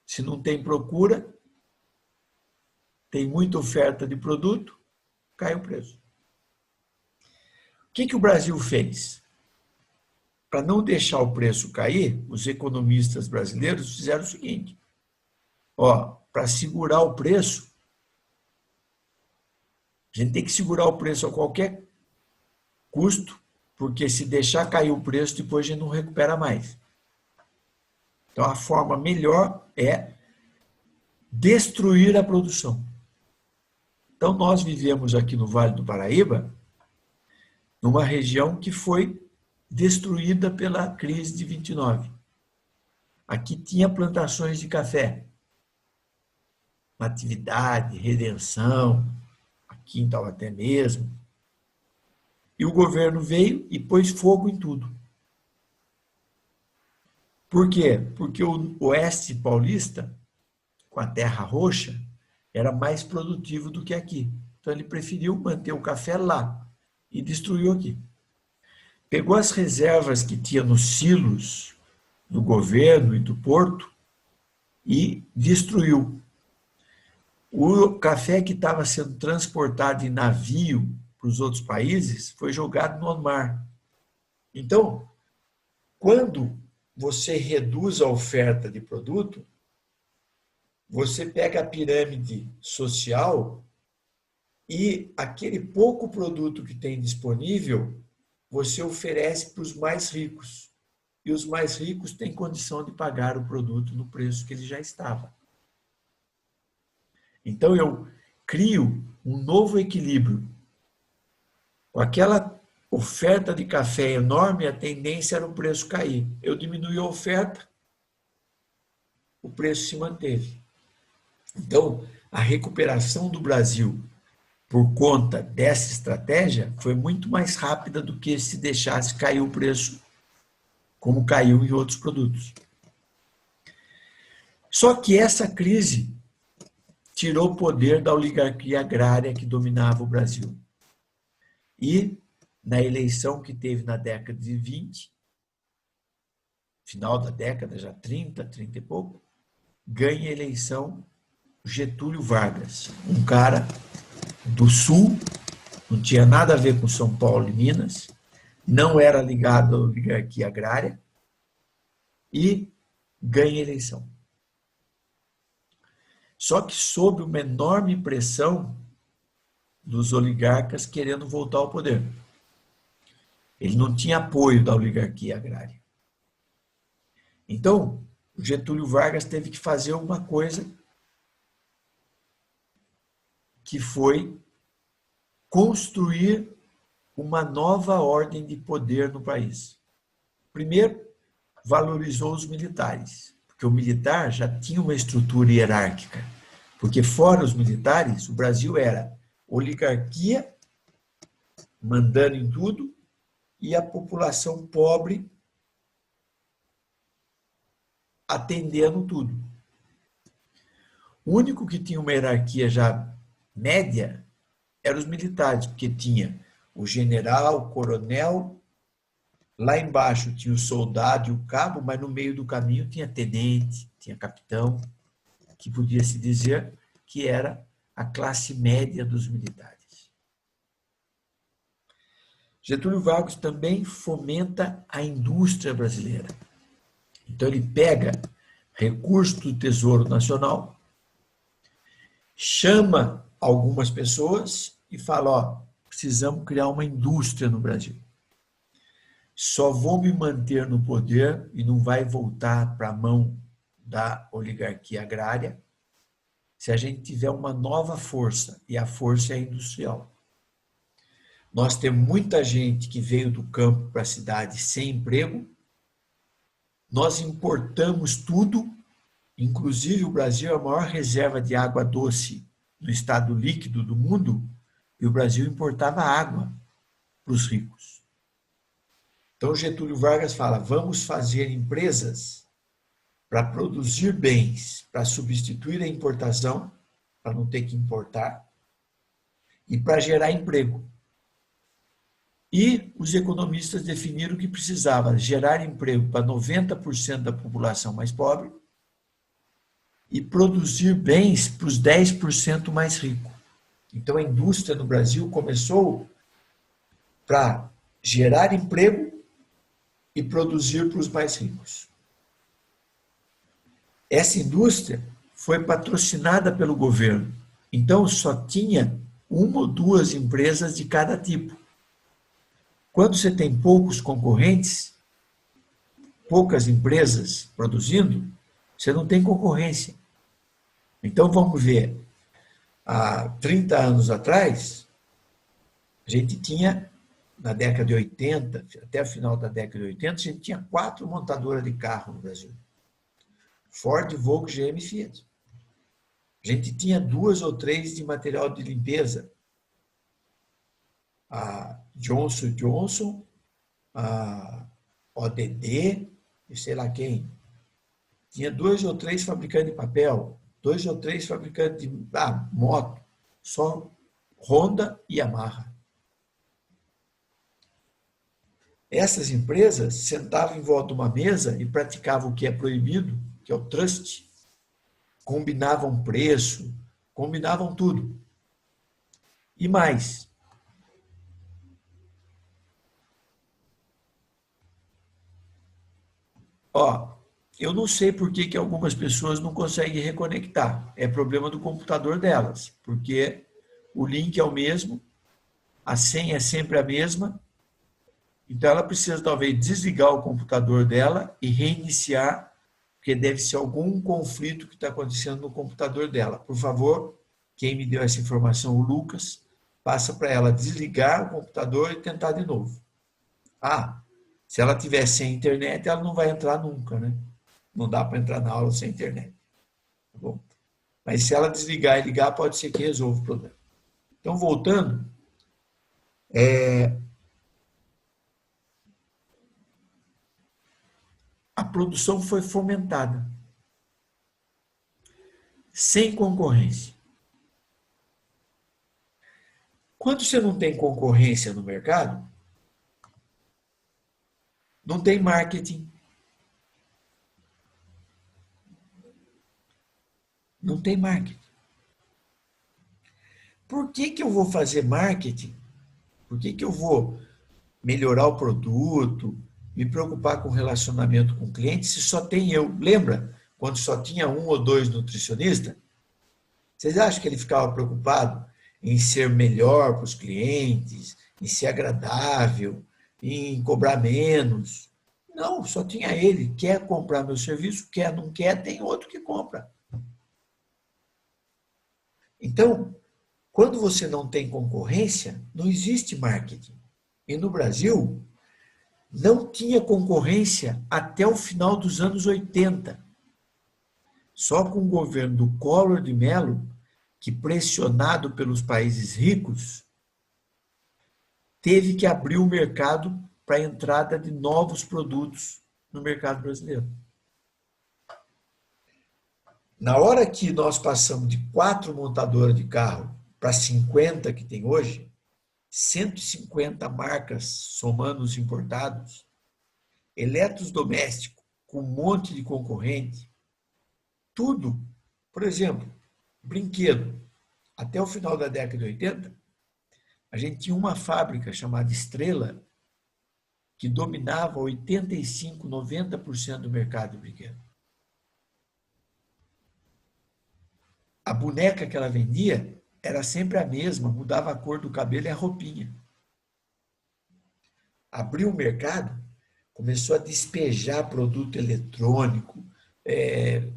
Se não tem procura, tem muita oferta de produto, cai o preço. O que o Brasil fez? Para não deixar o preço cair, os economistas brasileiros fizeram o seguinte: Ó, para segurar o preço, a gente tem que segurar o preço a qualquer custo, porque se deixar cair o preço, depois a gente não recupera mais. Então, a forma melhor é destruir a produção. Então, nós vivemos aqui no Vale do Paraíba, numa região que foi destruída pela crise de 29. Aqui tinha plantações de café, Natividade, Redenção, aqui em Taubaté mesmo. E o governo veio e pôs fogo em tudo. Por quê? Porque o oeste paulista, com a terra roxa, era mais produtivo do que aqui. Então ele preferiu manter o café lá e destruiu aqui. Pegou as reservas que tinha nos silos do governo e do porto e destruiu. O café que estava sendo transportado em navio para os outros países foi jogado no mar. Então, quando você reduz a oferta de produto, você pega a pirâmide social e aquele pouco produto que tem disponível, você oferece para os mais ricos. E os mais ricos têm condição de pagar o produto no preço que ele já estava. Então eu crio um novo equilíbrio. Com aquela oferta de café enorme, a tendência era o preço cair. Eu diminui a oferta, o preço se manteve. Então, a recuperação do Brasil por conta dessa estratégia foi muito mais rápida do que se deixasse cair o preço, como caiu em outros produtos. Só que essa crise tirou o poder da oligarquia agrária que dominava o Brasil. E, na eleição que teve na década de 20, final da década, já 30 e pouco, ganha a eleição Getúlio Vargas, um cara do Sul, não tinha nada a ver com São Paulo e Minas, não era ligado à oligarquia agrária e ganha a eleição. Só que sob uma enorme pressão dos oligarcas querendo voltar ao poder. Ele não tinha apoio da oligarquia agrária. Então, o Getúlio Vargas teve que fazer uma coisa que foi construir uma nova ordem de poder no país. Primeiro, valorizou os militares, porque o militar já tinha uma estrutura hierárquica, porque fora os militares, o Brasil era oligarquia, mandando em tudo, e a população pobre atendendo tudo. O único que tinha uma hierarquia já média eram os militares, porque tinha o general, o coronel, lá embaixo tinha o soldado e o cabo, mas no meio do caminho tinha tenente, tinha capitão, que podia se dizer que era a classe média dos militares. Getúlio Vargas também fomenta a indústria brasileira. Então ele pega recursos do Tesouro Nacional, chama algumas pessoas e fala, ó, precisamos criar uma indústria no Brasil. Só vou me manter no poder e não vai voltar para a mão da oligarquia agrária se a gente tiver uma nova força, e a força é a industrial. Nós temos muita gente que veio do campo para a cidade sem emprego, nós importamos tudo, inclusive o Brasil é a maior reserva de água doce no estado líquido do mundo, e o Brasil importava água para os ricos. Então Getúlio Vargas fala, vamos fazer empresas para produzir bens, para substituir a importação, para não ter que importar, e para gerar emprego. E os economistas definiram que precisava gerar emprego para 90% da população mais pobre e produzir bens para os 10% mais ricos. Então a indústria no Brasil começou para gerar emprego e produzir para os mais ricos. Essa indústria foi patrocinada pelo governo. Então, só tinha uma ou duas empresas de cada tipo. Quando você tem poucos concorrentes, poucas empresas produzindo, você não tem concorrência. Então, vamos ver, há 30 anos atrás, a gente tinha, na década de 80, até o final da década de 80, a gente tinha 4 montadoras de carro no Brasil. Ford, Volkswagen, GM e Fiat. A gente tinha 2 ou 3 de material de limpeza. A Johnson Johnson, a ODD e sei lá quem. Tinha 2 ou 3 fabricantes de papel, 2 ou 3 fabricantes de moto, só Honda e Yamaha. Essas empresas sentavam em volta de uma mesa e praticavam o que é proibido, que é o trust. Combinavam preço, combinavam tudo. E mais. Ó, eu não sei por que algumas pessoas não conseguem reconectar. É problema do computador delas, porque o link é o mesmo, a senha é sempre a mesma, então ela precisa talvez desligar o computador dela e reiniciar, porque deve ser algum conflito que está acontecendo no computador dela. Por favor, quem me deu essa informação, o Lucas, passa para ela desligar o computador e tentar de novo. Se ela tiver sem internet, ela não vai entrar nunca, né? Não dá para entrar na aula sem internet. Tá bom? Mas se ela desligar e ligar, pode ser que resolva o problema. Então, voltando, a produção foi fomentada, sem concorrência. Quando você não tem concorrência no mercado, não tem marketing, não tem marketing. Por que eu vou fazer marketing? Por que eu vou melhorar o produto, me preocupar com o relacionamento com o cliente, se só tem eu? Lembra quando só tinha 1 ou 2 nutricionistas? Vocês acham que ele ficava preocupado em ser melhor para os clientes, em ser agradável, em cobrar menos? Não, só tinha ele. Quer comprar meu serviço? Quer, não quer, tem outro que compra. Então, quando você não tem concorrência, não existe marketing. E no Brasil, não tinha concorrência até o final dos anos 80. Só com o governo do Collor de Mello, que pressionado pelos países ricos, teve que abrir o mercado para a entrada de novos produtos no mercado brasileiro. Na hora que nós passamos de 4 montadoras de carro para 50 que tem hoje, 150 marcas somando os importados, eletrodoméstico com um monte de concorrente, tudo. Por exemplo, brinquedo. Até o final da década de 80, a gente tinha uma fábrica chamada Estrela que dominava 85, 90% do mercado de brinquedo. A boneca que ela vendia era sempre a mesma, mudava a cor do cabelo e a roupinha. Abriu o mercado, começou a despejar produto eletrônico,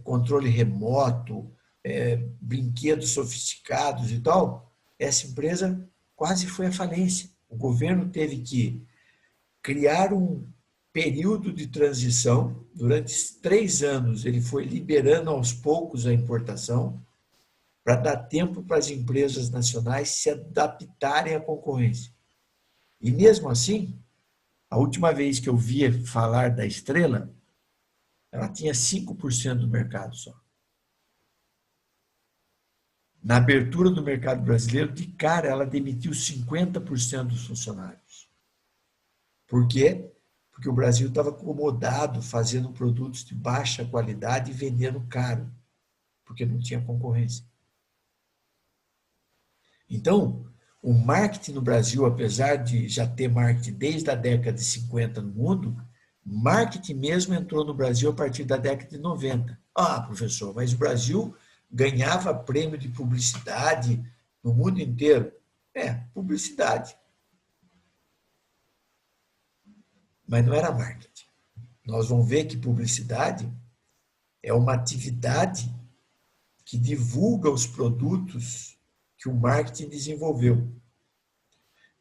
controle remoto, brinquedos sofisticados e tal. Essa empresa quase foi à falência. O governo teve que criar um período de transição. Durante 3 anos, ele foi liberando aos poucos a importação, para dar tempo para as empresas nacionais se adaptarem à concorrência. E mesmo assim, a última vez que eu via falar da Estrela, ela tinha 5% do mercado só. Na abertura do mercado brasileiro, de cara, ela demitiu 50% dos funcionários. Por quê? Porque o Brasil estava acomodado fazendo produtos de baixa qualidade e vendendo caro, porque não tinha concorrência. Então, o marketing no Brasil, apesar de já ter marketing desde a década de 50 no mundo, marketing mesmo entrou no Brasil a partir da década de 90. Professor, mas o Brasil ganhava prêmio de publicidade no mundo inteiro. Publicidade. Mas não era marketing. Nós vamos ver que publicidade é uma atividade que divulga os produtos que o marketing desenvolveu.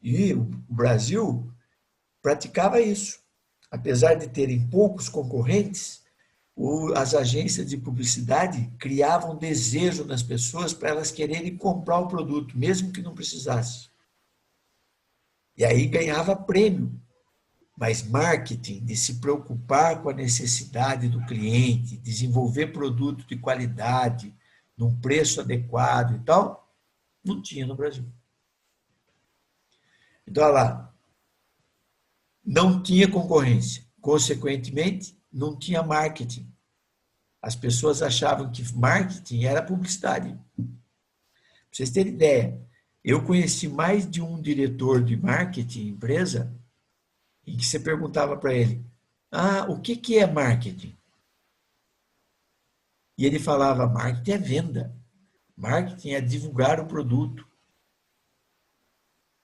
E o Brasil praticava isso. Apesar de terem poucos concorrentes, as agências de publicidade criavam desejo nas pessoas para elas quererem comprar o produto, mesmo que não precisasse. E aí ganhava prêmio. Mas marketing, de se preocupar com a necessidade do cliente, desenvolver produto de qualidade, num preço adequado e tal, não tinha no Brasil. Então, olha lá, não tinha concorrência. Consequentemente, não tinha marketing. As pessoas achavam que marketing era publicidade. Para vocês terem ideia, eu conheci mais de um diretor de marketing, empresa, em que você perguntava para ele, o que é marketing? E ele falava, marketing é venda. Marketing é divulgar o produto.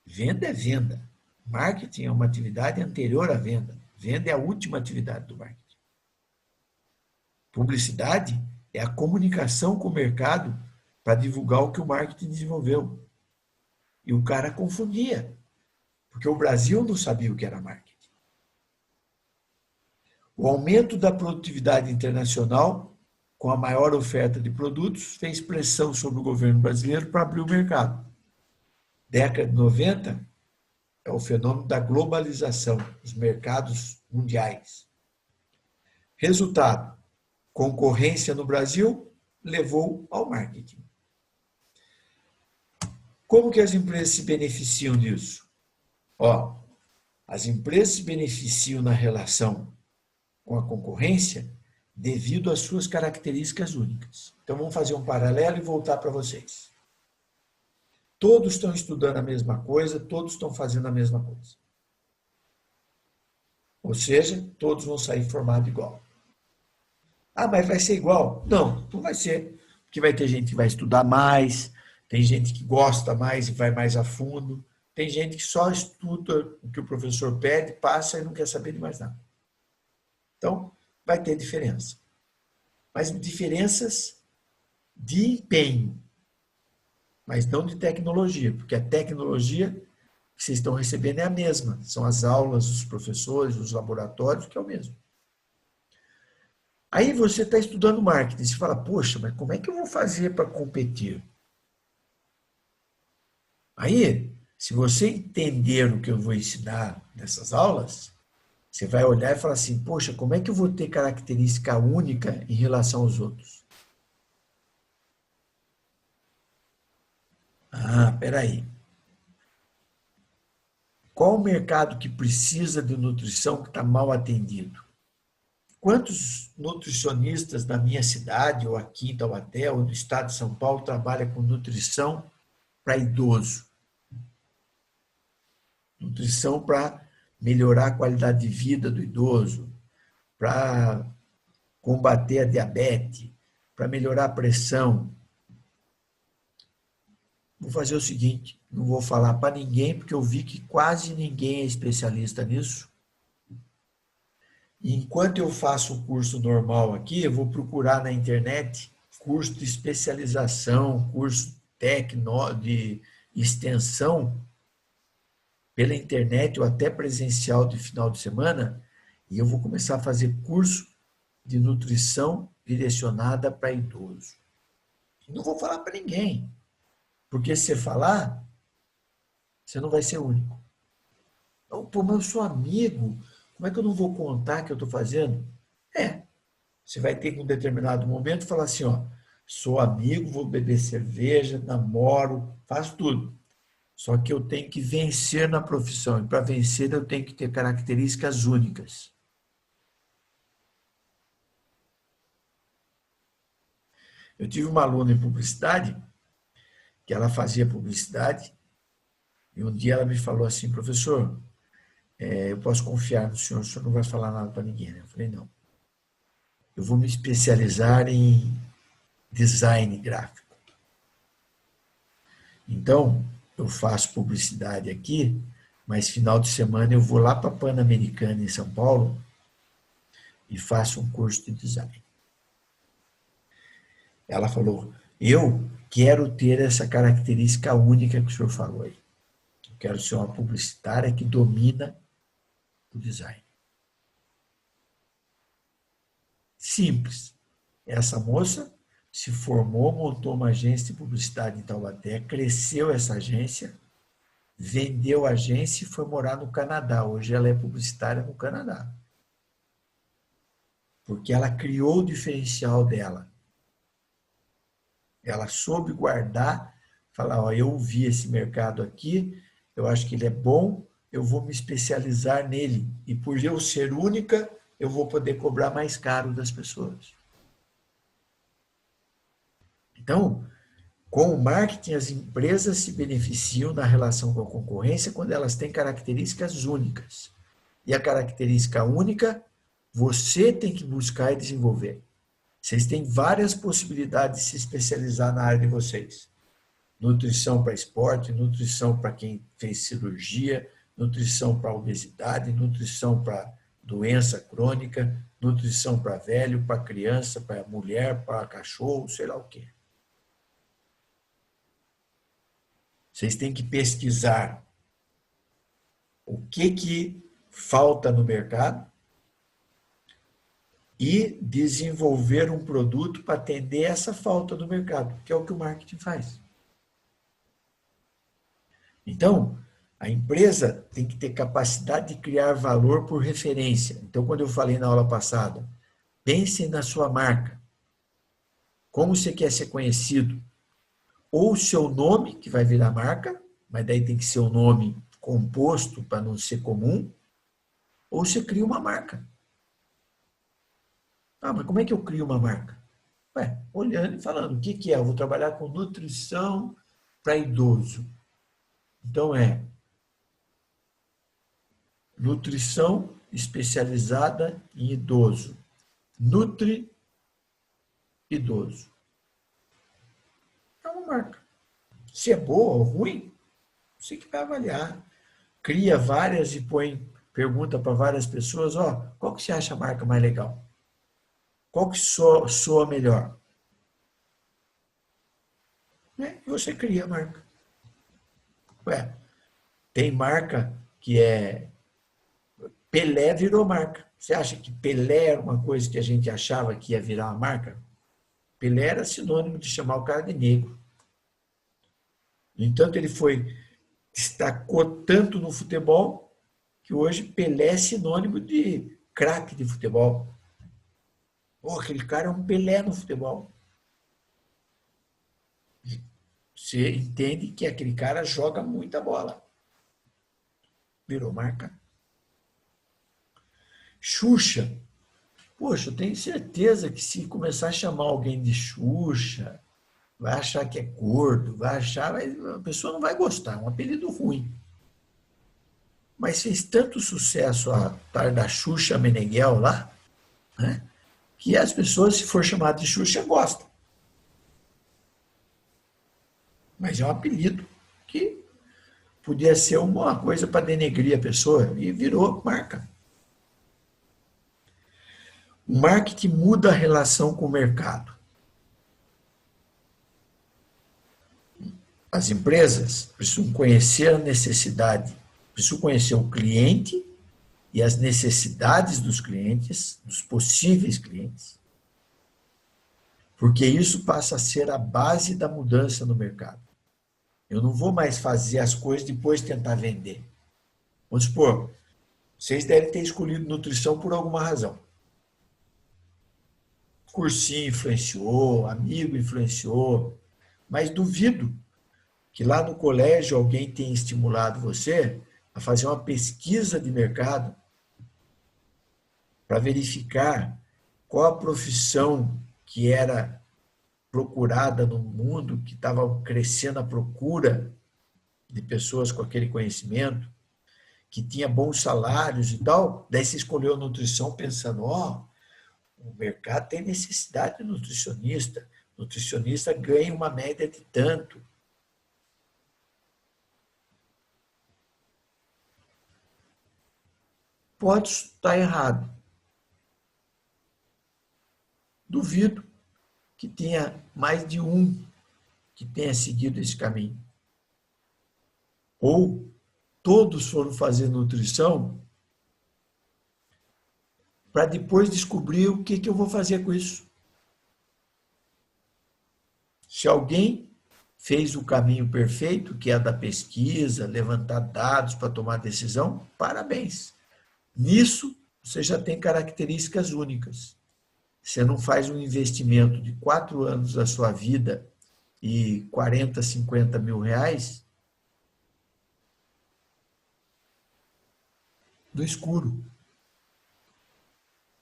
Venda é venda. Marketing é uma atividade anterior à venda. Venda é a última atividade do marketing. Publicidade é a comunicação com o mercado para divulgar o que o marketing desenvolveu. E o cara confundia, porque o Brasil não sabia o que era marketing. O aumento da produtividade internacional, com a maior oferta de produtos, fez pressão sobre o governo brasileiro para abrir o mercado. Década de 90 é o fenômeno da globalização, os mercados mundiais. Resultado, concorrência no Brasil levou ao marketing. Como que as empresas se beneficiam disso? As empresas se beneficiam na relação com a concorrência devido às suas características únicas. Então vamos fazer um paralelo e voltar para vocês. Todos estão estudando a mesma coisa, todos estão fazendo a mesma coisa. Ou seja, todos vão sair formados igual. Mas vai ser igual? Não, não vai ser. Porque vai ter gente que vai estudar mais, tem gente que gosta mais e vai mais a fundo, tem gente que só estuda o que o professor pede, passa e não quer saber de mais nada. Então, vai ter diferença. Mas diferenças de empenho, mas não de tecnologia, porque a tecnologia que vocês estão recebendo é a mesma. São as aulas, os professores, os laboratórios, que é o mesmo. Aí você está estudando marketing, você fala, poxa, mas como é que eu vou fazer para competir? Aí, se você entender o que eu vou ensinar nessas aulas, você vai olhar e falar assim, poxa, como é que eu vou ter característica única em relação aos outros? Peraí. Qual o mercado que precisa de nutrição que está mal atendido? Quantos nutricionistas da minha cidade, ou aqui em Taubaté, ou no estado de São Paulo, trabalham com nutrição para idoso? Nutrição para melhorar a qualidade de vida do idoso, para combater a diabetes, para melhorar a pressão. Vou fazer o seguinte, não vou falar para ninguém, porque eu vi que quase ninguém é especialista nisso. E enquanto eu faço o curso normal aqui, eu vou procurar na internet curso de especialização, curso técnico de extensão, pela internet ou até presencial de final de semana, e eu vou começar a fazer curso de nutrição direcionada para idoso. Não vou falar para ninguém, porque se você falar, você não vai ser único. Então, mas eu sou amigo, como é que eu não vou contar que eu estou fazendo? Você vai ter que, em um determinado momento, falar assim, sou amigo, vou beber cerveja, namoro, faço tudo. Só que eu tenho que vencer na profissão. E para vencer, eu tenho que ter características únicas. Eu tive uma aluna em publicidade, que ela fazia publicidade, e um dia ela me falou assim, professor, eu posso confiar no senhor, o senhor não vai falar nada para ninguém, né? Eu falei, não. Eu vou me especializar em design gráfico. Então, eu faço publicidade aqui, mas final de semana eu vou lá para a Pan-Americana em São Paulo e faço um curso de design. Ela falou, eu quero ter essa característica única que o senhor falou aí. Eu quero ser uma publicitária que domina o design. Simples. Essa moça se formou, montou uma agência de publicidade em Taubaté, cresceu essa agência, vendeu a agência e foi morar no Canadá. Hoje ela é publicitária no Canadá. Porque ela criou o diferencial dela. Ela soube guardar, falar, ó, eu vi esse mercado aqui, eu acho que ele é bom, eu vou me especializar nele. E por eu ser única, eu vou poder cobrar mais caro das pessoas. Então, com o marketing, as empresas se beneficiam na relação com a concorrência quando elas têm características únicas. E a característica única, você tem que buscar e desenvolver. Vocês têm várias possibilidades de se especializar na área de vocês. Nutrição para esporte, nutrição para quem fez cirurgia, nutrição para obesidade, nutrição para doença crônica, nutrição para velho, para criança, para mulher, para cachorro, sei lá o quê. Vocês têm que pesquisar o que falta no mercado e desenvolver um produto para atender essa falta do mercado, que é o que o marketing faz. Então, a empresa tem que ter capacidade de criar valor por referência. Então, quando eu falei na aula passada, pense na sua marca. Como você quer ser conhecido? Ou o seu nome, que vai virar marca, mas daí tem que ser um nome composto para não ser comum, ou você cria uma marca. Ah, mas como é que eu crio uma marca? Ué, olhando e falando, o que é? Eu vou trabalhar com nutrição para idoso. Então nutrição especializada em idoso. Nutri idoso. É uma marca. Se é boa ou ruim, você que vai avaliar. Cria várias e pergunta para várias pessoas, ó, qual que você acha a marca mais legal? Qual que soa melhor? E você cria a marca. Ué, tem marca que é... Pelé virou marca. Você acha que Pelé era uma coisa que a gente achava que ia virar uma marca? Pelé era sinônimo de chamar o cara de negro. No entanto, ele destacou tanto no futebol que hoje Pelé é sinônimo de craque de futebol. Oh, aquele cara é um Pelé no futebol. Você entende que aquele cara joga muita bola. Virou marca. Xuxa. Poxa, eu tenho certeza que se começar a chamar alguém de Xuxa, vai achar que é gordo, a pessoa não vai gostar, é um apelido ruim. Mas fez tanto sucesso a tal da Xuxa Meneghel lá, né, que as pessoas, se for chamado de Xuxa, gostam. Mas é um apelido que podia ser uma coisa para denegrir a pessoa e virou marca. O marketing muda a relação com o mercado. As empresas precisam conhecer a necessidade, precisam conhecer o cliente e as necessidades dos clientes, dos possíveis clientes, porque isso passa a ser a base da mudança no mercado. Eu não vou mais fazer as coisas depois de tentar vender. Vamos supor, vocês devem ter escolhido nutrição por alguma razão. Cursinho influenciou, amigo influenciou, mas duvido que lá no colégio alguém tenha estimulado você a fazer uma pesquisa de mercado para verificar qual a profissão que era procurada no mundo, que estava crescendo a procura de pessoas com aquele conhecimento, que tinha bons salários e tal. Daí você escolheu a nutrição pensando, ó, o mercado tem necessidade de nutricionista, Nutricionista ganha uma média de tanto. Pode estar errado. Duvido que tenha mais de um que tenha seguido esse caminho. Ou todos foram fazer nutrição para depois descobrir o que eu vou fazer com isso. Se alguém fez o caminho perfeito, que é a da pesquisa, levantar dados para tomar decisão, parabéns. Nisso, você já tem características únicas. Você não faz um investimento de 4 anos da sua vida e 40, 50 mil reais no escuro.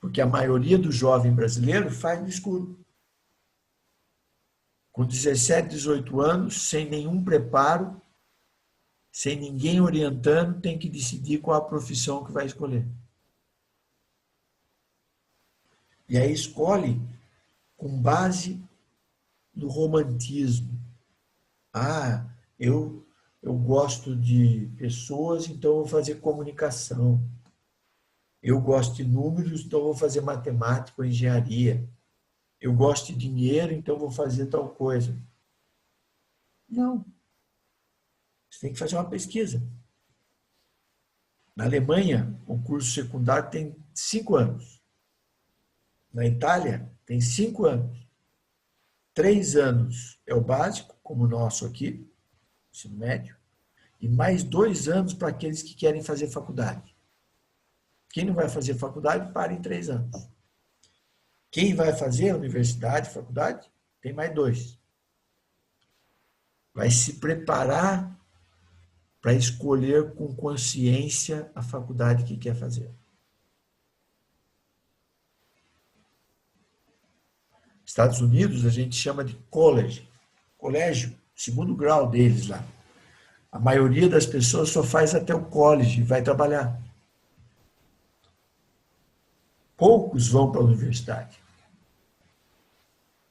Porque a maioria do jovem brasileiro faz no escuro. Com 17, 18 anos, sem nenhum preparo, sem ninguém orientando, tem que decidir qual a profissão que vai escolher. E aí escolhe com base no romantismo. Ah, eu gosto de pessoas, então eu vou fazer comunicação. Eu gosto de números, então eu vou fazer matemática ou engenharia. Eu gosto de dinheiro, então eu vou fazer tal coisa. Não. Você tem que fazer uma pesquisa. Na Alemanha, o curso secundário tem 5 anos. Na Itália, tem 5 anos. 3 anos é o básico, como o nosso aqui, ensino médio, e mais 2 anos para aqueles que querem fazer faculdade. Quem não vai fazer faculdade, para em 3 anos. Quem vai fazer universidade, faculdade, tem mais 2. Vai se preparar para escolher com consciência a faculdade que quer fazer. Estados Unidos, a gente chama de college. Colégio, segundo grau deles lá. A maioria das pessoas só faz até o college e vai trabalhar. Poucos vão para a universidade.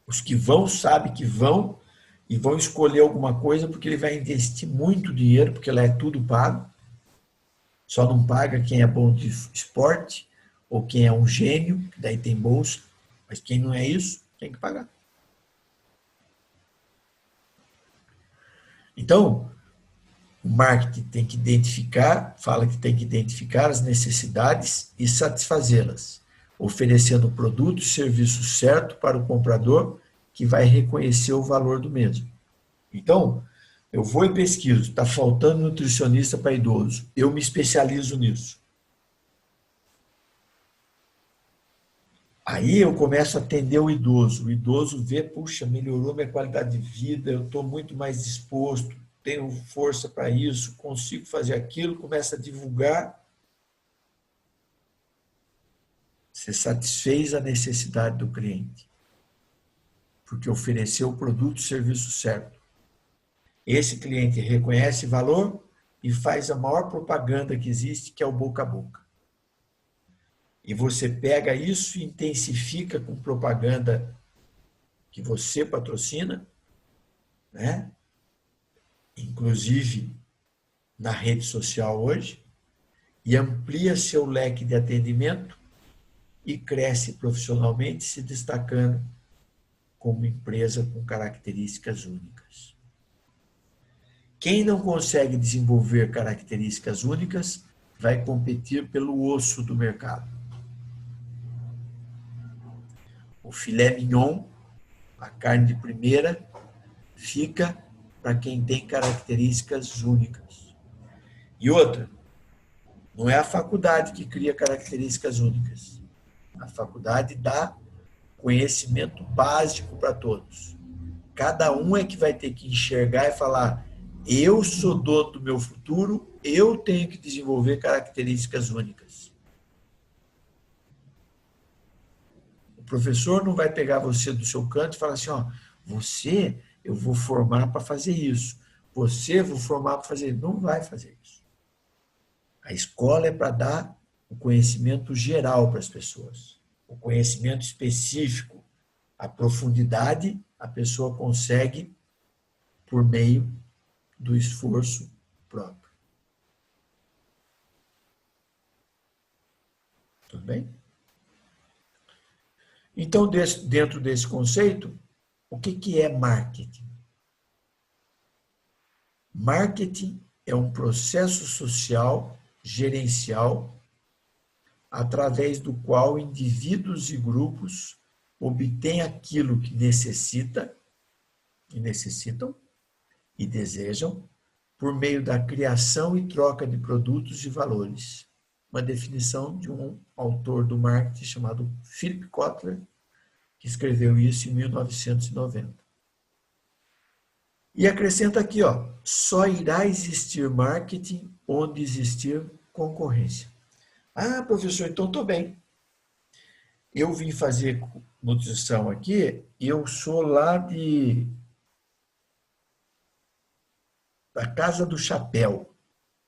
Os que vão sabem que vão e vão escolher alguma coisa porque ele vai investir muito dinheiro, porque lá é tudo pago. Só não paga quem é bom de esporte ou quem é um gênio, que daí tem bolsa. Mas quem não é isso, tem que pagar. Então, o marketing tem que identificar, fala que tem que identificar as necessidades e satisfazê-las, oferecendo o produto e serviço certo para o comprador, que vai reconhecer o valor do mesmo. Então, eu vou e pesquiso, está faltando nutricionista para idoso, eu me especializo nisso. Aí eu começo a atender o idoso vê, puxa, melhorou minha qualidade de vida, eu estou muito mais disposto, tenho força para isso, consigo fazer aquilo, começa a divulgar. Você satisfez a necessidade do cliente, porque ofereceu o produto e serviço certo. Esse cliente reconhece valor e faz a maior propaganda que existe, que é o boca a boca. E você pega isso e intensifica com propaganda que você patrocina, né? Inclusive na rede social hoje, e amplia seu leque de atendimento e cresce profissionalmente, se destacando como empresa com características únicas. Quem não consegue desenvolver características únicas vai competir pelo osso do mercado. O filé mignon, a carne de primeira, fica para quem tem características únicas. E outra, não é a faculdade que cria características únicas. A faculdade dá conhecimento básico para todos. Cada um é que vai ter que enxergar e falar: eu sou dono do meu futuro, eu tenho que desenvolver características únicas. O professor não vai pegar você do seu canto e falar assim: ó, você eu vou formar para fazer isso, você eu vou formar para fazer. Não vai fazer isso. A escola é para dar o conhecimento geral para as pessoas, o conhecimento específico, a profundidade a pessoa consegue por meio do esforço próprio. Tudo bem? Então, dentro desse conceito, o que é marketing? Marketing é um processo social, gerencial, através do qual indivíduos e grupos obtêm aquilo que necessitam e desejam por meio da criação e troca de produtos e valores. Uma definição de um autor do marketing chamado Philip Kotler, que escreveu isso em 1990. E acrescenta aqui, só irá existir marketing onde existir concorrência. Ah, professor, então estou bem. Eu vim fazer nutrição aqui e eu sou lá da Casa do Chapéu,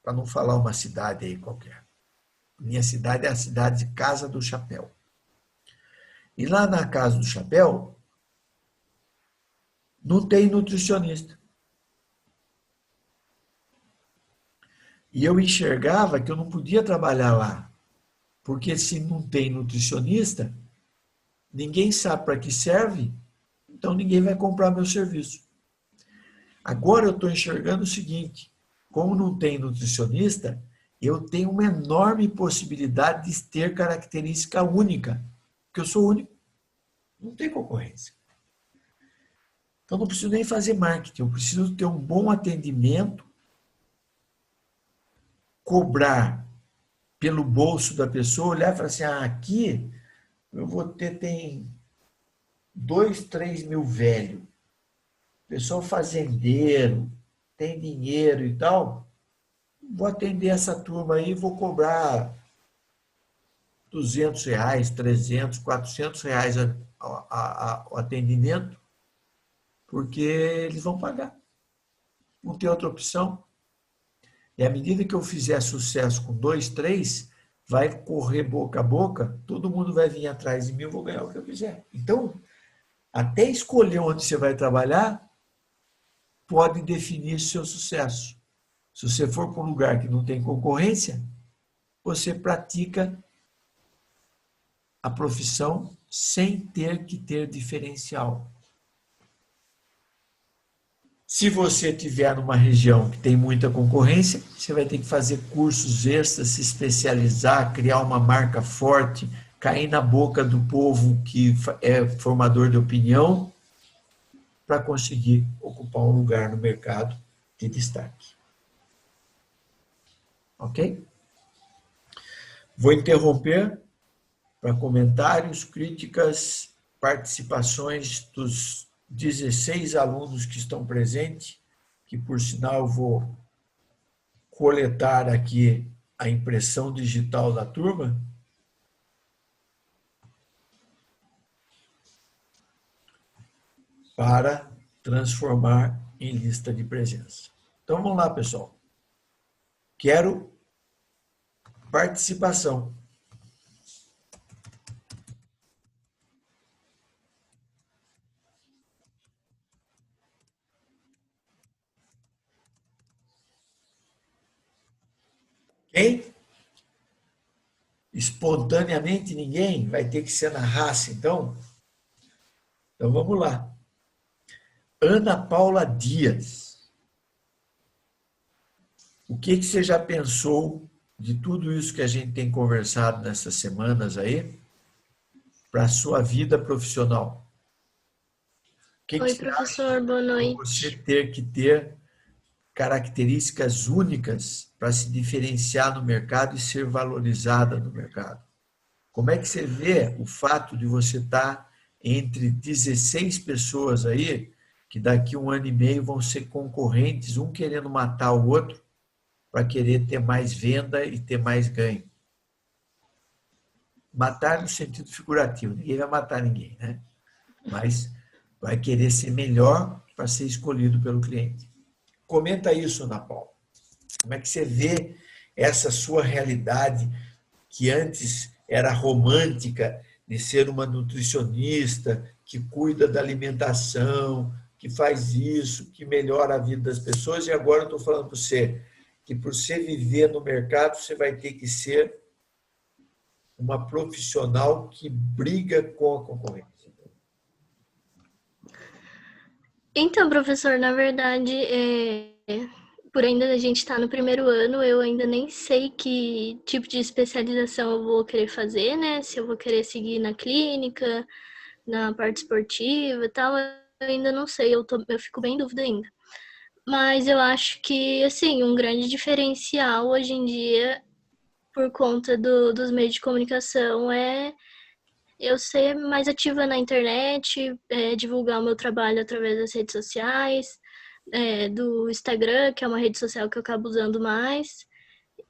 para não falar uma cidade aí qualquer. Minha cidade é a cidade de Casa do Chapéu. E lá na Casa do Chapéu, não tem nutricionista. E eu enxergava que eu não podia trabalhar lá, porque se não tem nutricionista, ninguém sabe para que serve, então ninguém vai comprar meu serviço. Agora eu estou enxergando o seguinte, como não tem nutricionista, eu tenho uma enorme possibilidade de ter característica única, porque eu sou único, não tem concorrência. Então não preciso nem fazer marketing, eu preciso ter um bom atendimento, cobrar pelo bolso da pessoa, olhar e falar assim, aqui eu vou ter, tem 2, 3 mil velhos, pessoal fazendeiro, tem dinheiro e tal, vou atender essa turma aí, vou cobrar R$200, 300, R$400 o atendimento, porque eles vão pagar. Não tem outra opção. E à medida que eu fizer sucesso com 2, 3, vai correr boca a boca, todo mundo vai vir atrás de mim, eu vou ganhar o que eu quiser. Então, até escolher onde você vai trabalhar, pode definir seu sucesso. Se você for para um lugar que não tem concorrência, você pratica a profissão sem ter que ter diferencial. Se você estiver numa região que tem muita concorrência, você vai ter que fazer cursos extras, se especializar, criar uma marca forte, cair na boca do povo que é formador de opinião, para conseguir ocupar um lugar no mercado de destaque. Ok? Vou interromper para comentários, críticas, participações dos 16 alunos que estão presentes, que por sinal vou coletar aqui a impressão digital da turma. Para transformar em lista de presença. Então vamos lá, pessoal. Quero participação. Quem? Espontaneamente ninguém? Vai ter que ser na raça, então? Então vamos lá. Ana Paula Dias. O que você já pensou de tudo isso que a gente tem conversado nessas semanas aí para a sua vida profissional? Oi, professor, boa noite. Você ter que ter características únicas para se diferenciar no mercado e ser valorizada no mercado. Como é que você vê o fato de você estar entre 16 pessoas aí, que daqui 1 ano e meio vão ser concorrentes, um querendo matar o outro, para querer ter mais venda e ter mais ganho? Matar no sentido figurativo, ninguém vai matar ninguém, né? Mas vai querer ser melhor para ser escolhido pelo cliente. Comenta isso, Ana Paula. Como é que você vê essa sua realidade que antes era romântica, de ser uma nutricionista, que cuida da alimentação, que faz isso, que melhora a vida das pessoas, e agora eu estou falando para você que, por você viver no mercado, você vai ter que ser uma profissional que briga com a concorrência. Então, professor, na verdade, por ainda a gente estar no primeiro ano, eu ainda nem sei que tipo de especialização eu vou querer fazer, né? Se eu vou querer seguir na clínica, na parte esportiva e tal, eu ainda não sei, eu fico bem em dúvida ainda. Mas eu acho que, assim, um grande diferencial hoje em dia, por conta dos meios de comunicação, é eu ser mais ativa na internet, divulgar o meu trabalho através das redes sociais, do Instagram, que é uma rede social que eu acabo usando mais.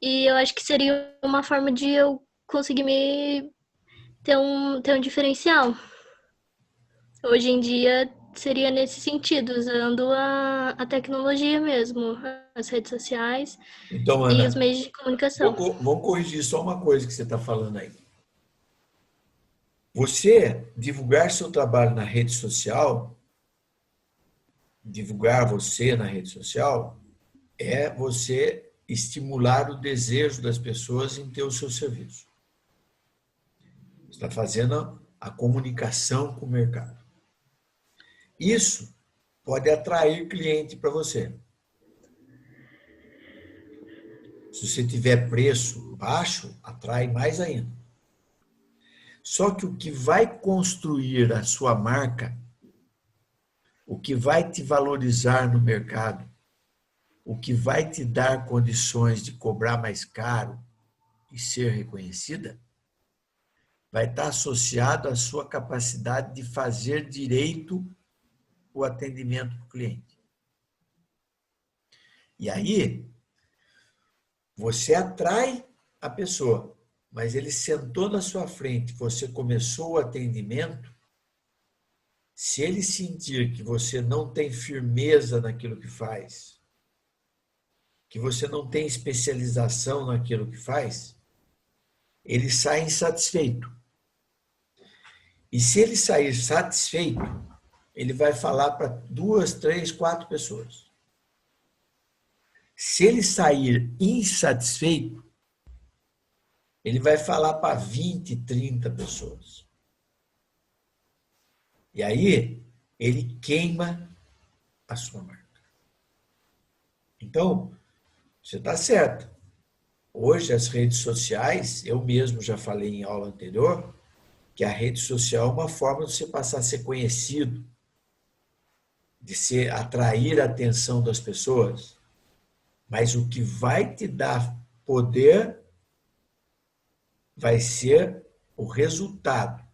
E eu acho que seria uma forma de eu conseguir ter um diferencial. Hoje em dia seria nesse sentido, usando a tecnologia mesmo, as redes sociais Então, e os Ana, meios de comunicação. vou corrigir só uma coisa que você está falando aí. Você divulgar seu trabalho na rede social, divulgar você na rede social, é você estimular o desejo das pessoas em ter o seu serviço. Você está fazendo a comunicação com o mercado. Isso pode atrair cliente para você. Se você tiver preço baixo, atrai mais ainda. Só que o que vai construir a sua marca, o que vai te valorizar no mercado, o que vai te dar condições de cobrar mais caro e ser reconhecida, vai estar associado à sua capacidade de fazer direito o atendimento para o cliente. E aí, você atrai a pessoa, mas ele sentou na sua frente, você começou o atendimento, se ele sentir que você não tem firmeza naquilo que faz, que você não tem especialização naquilo que faz, ele sai insatisfeito. E se ele sair satisfeito, ele vai falar para 2, 3, 4 pessoas. Se ele sair insatisfeito, ele vai falar para 20, 30 pessoas. E aí, ele queima a sua marca. Então, você está certo. Hoje, as redes sociais, eu mesmo já falei em aula anterior, que a rede social é uma forma de você passar a ser conhecido, de atrair a atenção das pessoas. Mas o que vai te dar poder vai ser o resultado,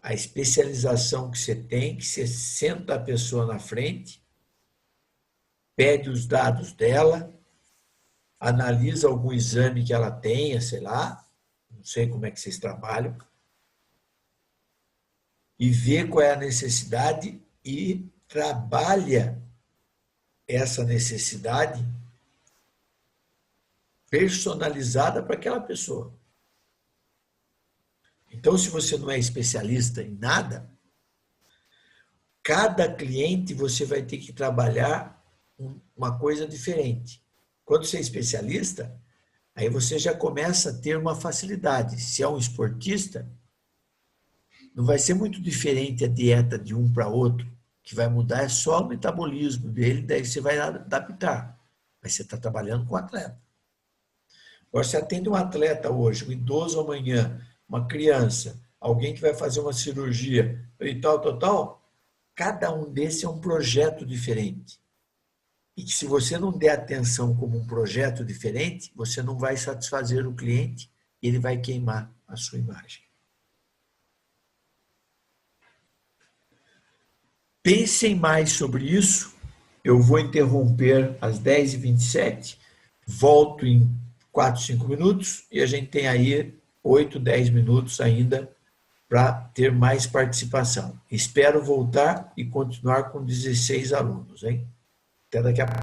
a especialização que você tem, que você senta a pessoa na frente, pede os dados dela, analisa algum exame que ela tenha, sei lá, não sei como é que vocês trabalham, e vê qual é a necessidade e trabalha essa necessidade personalizada para aquela pessoa. Então, se você não é especialista em nada, cada cliente você vai ter que trabalhar uma coisa diferente. Quando você é especialista, aí você já começa a ter uma facilidade. Se é um esportista, não vai ser muito diferente a dieta de um para outro. O que vai mudar é só o metabolismo dele, daí você vai adaptar. Mas você está trabalhando com o atleta. Agora, você atende um atleta hoje, um idoso amanhã, uma criança, alguém que vai fazer uma cirurgia e tal, cada um desses é um projeto diferente. E que se você não der atenção como um projeto diferente, você não vai satisfazer o cliente e ele vai queimar a sua imagem. Pensem mais sobre isso. Eu vou interromper às 10h27, volto em 4, 5 minutos e a gente tem aí 8, 10 minutos ainda para ter mais participação. Espero voltar e continuar com 16 alunos, hein? Até daqui a pouco.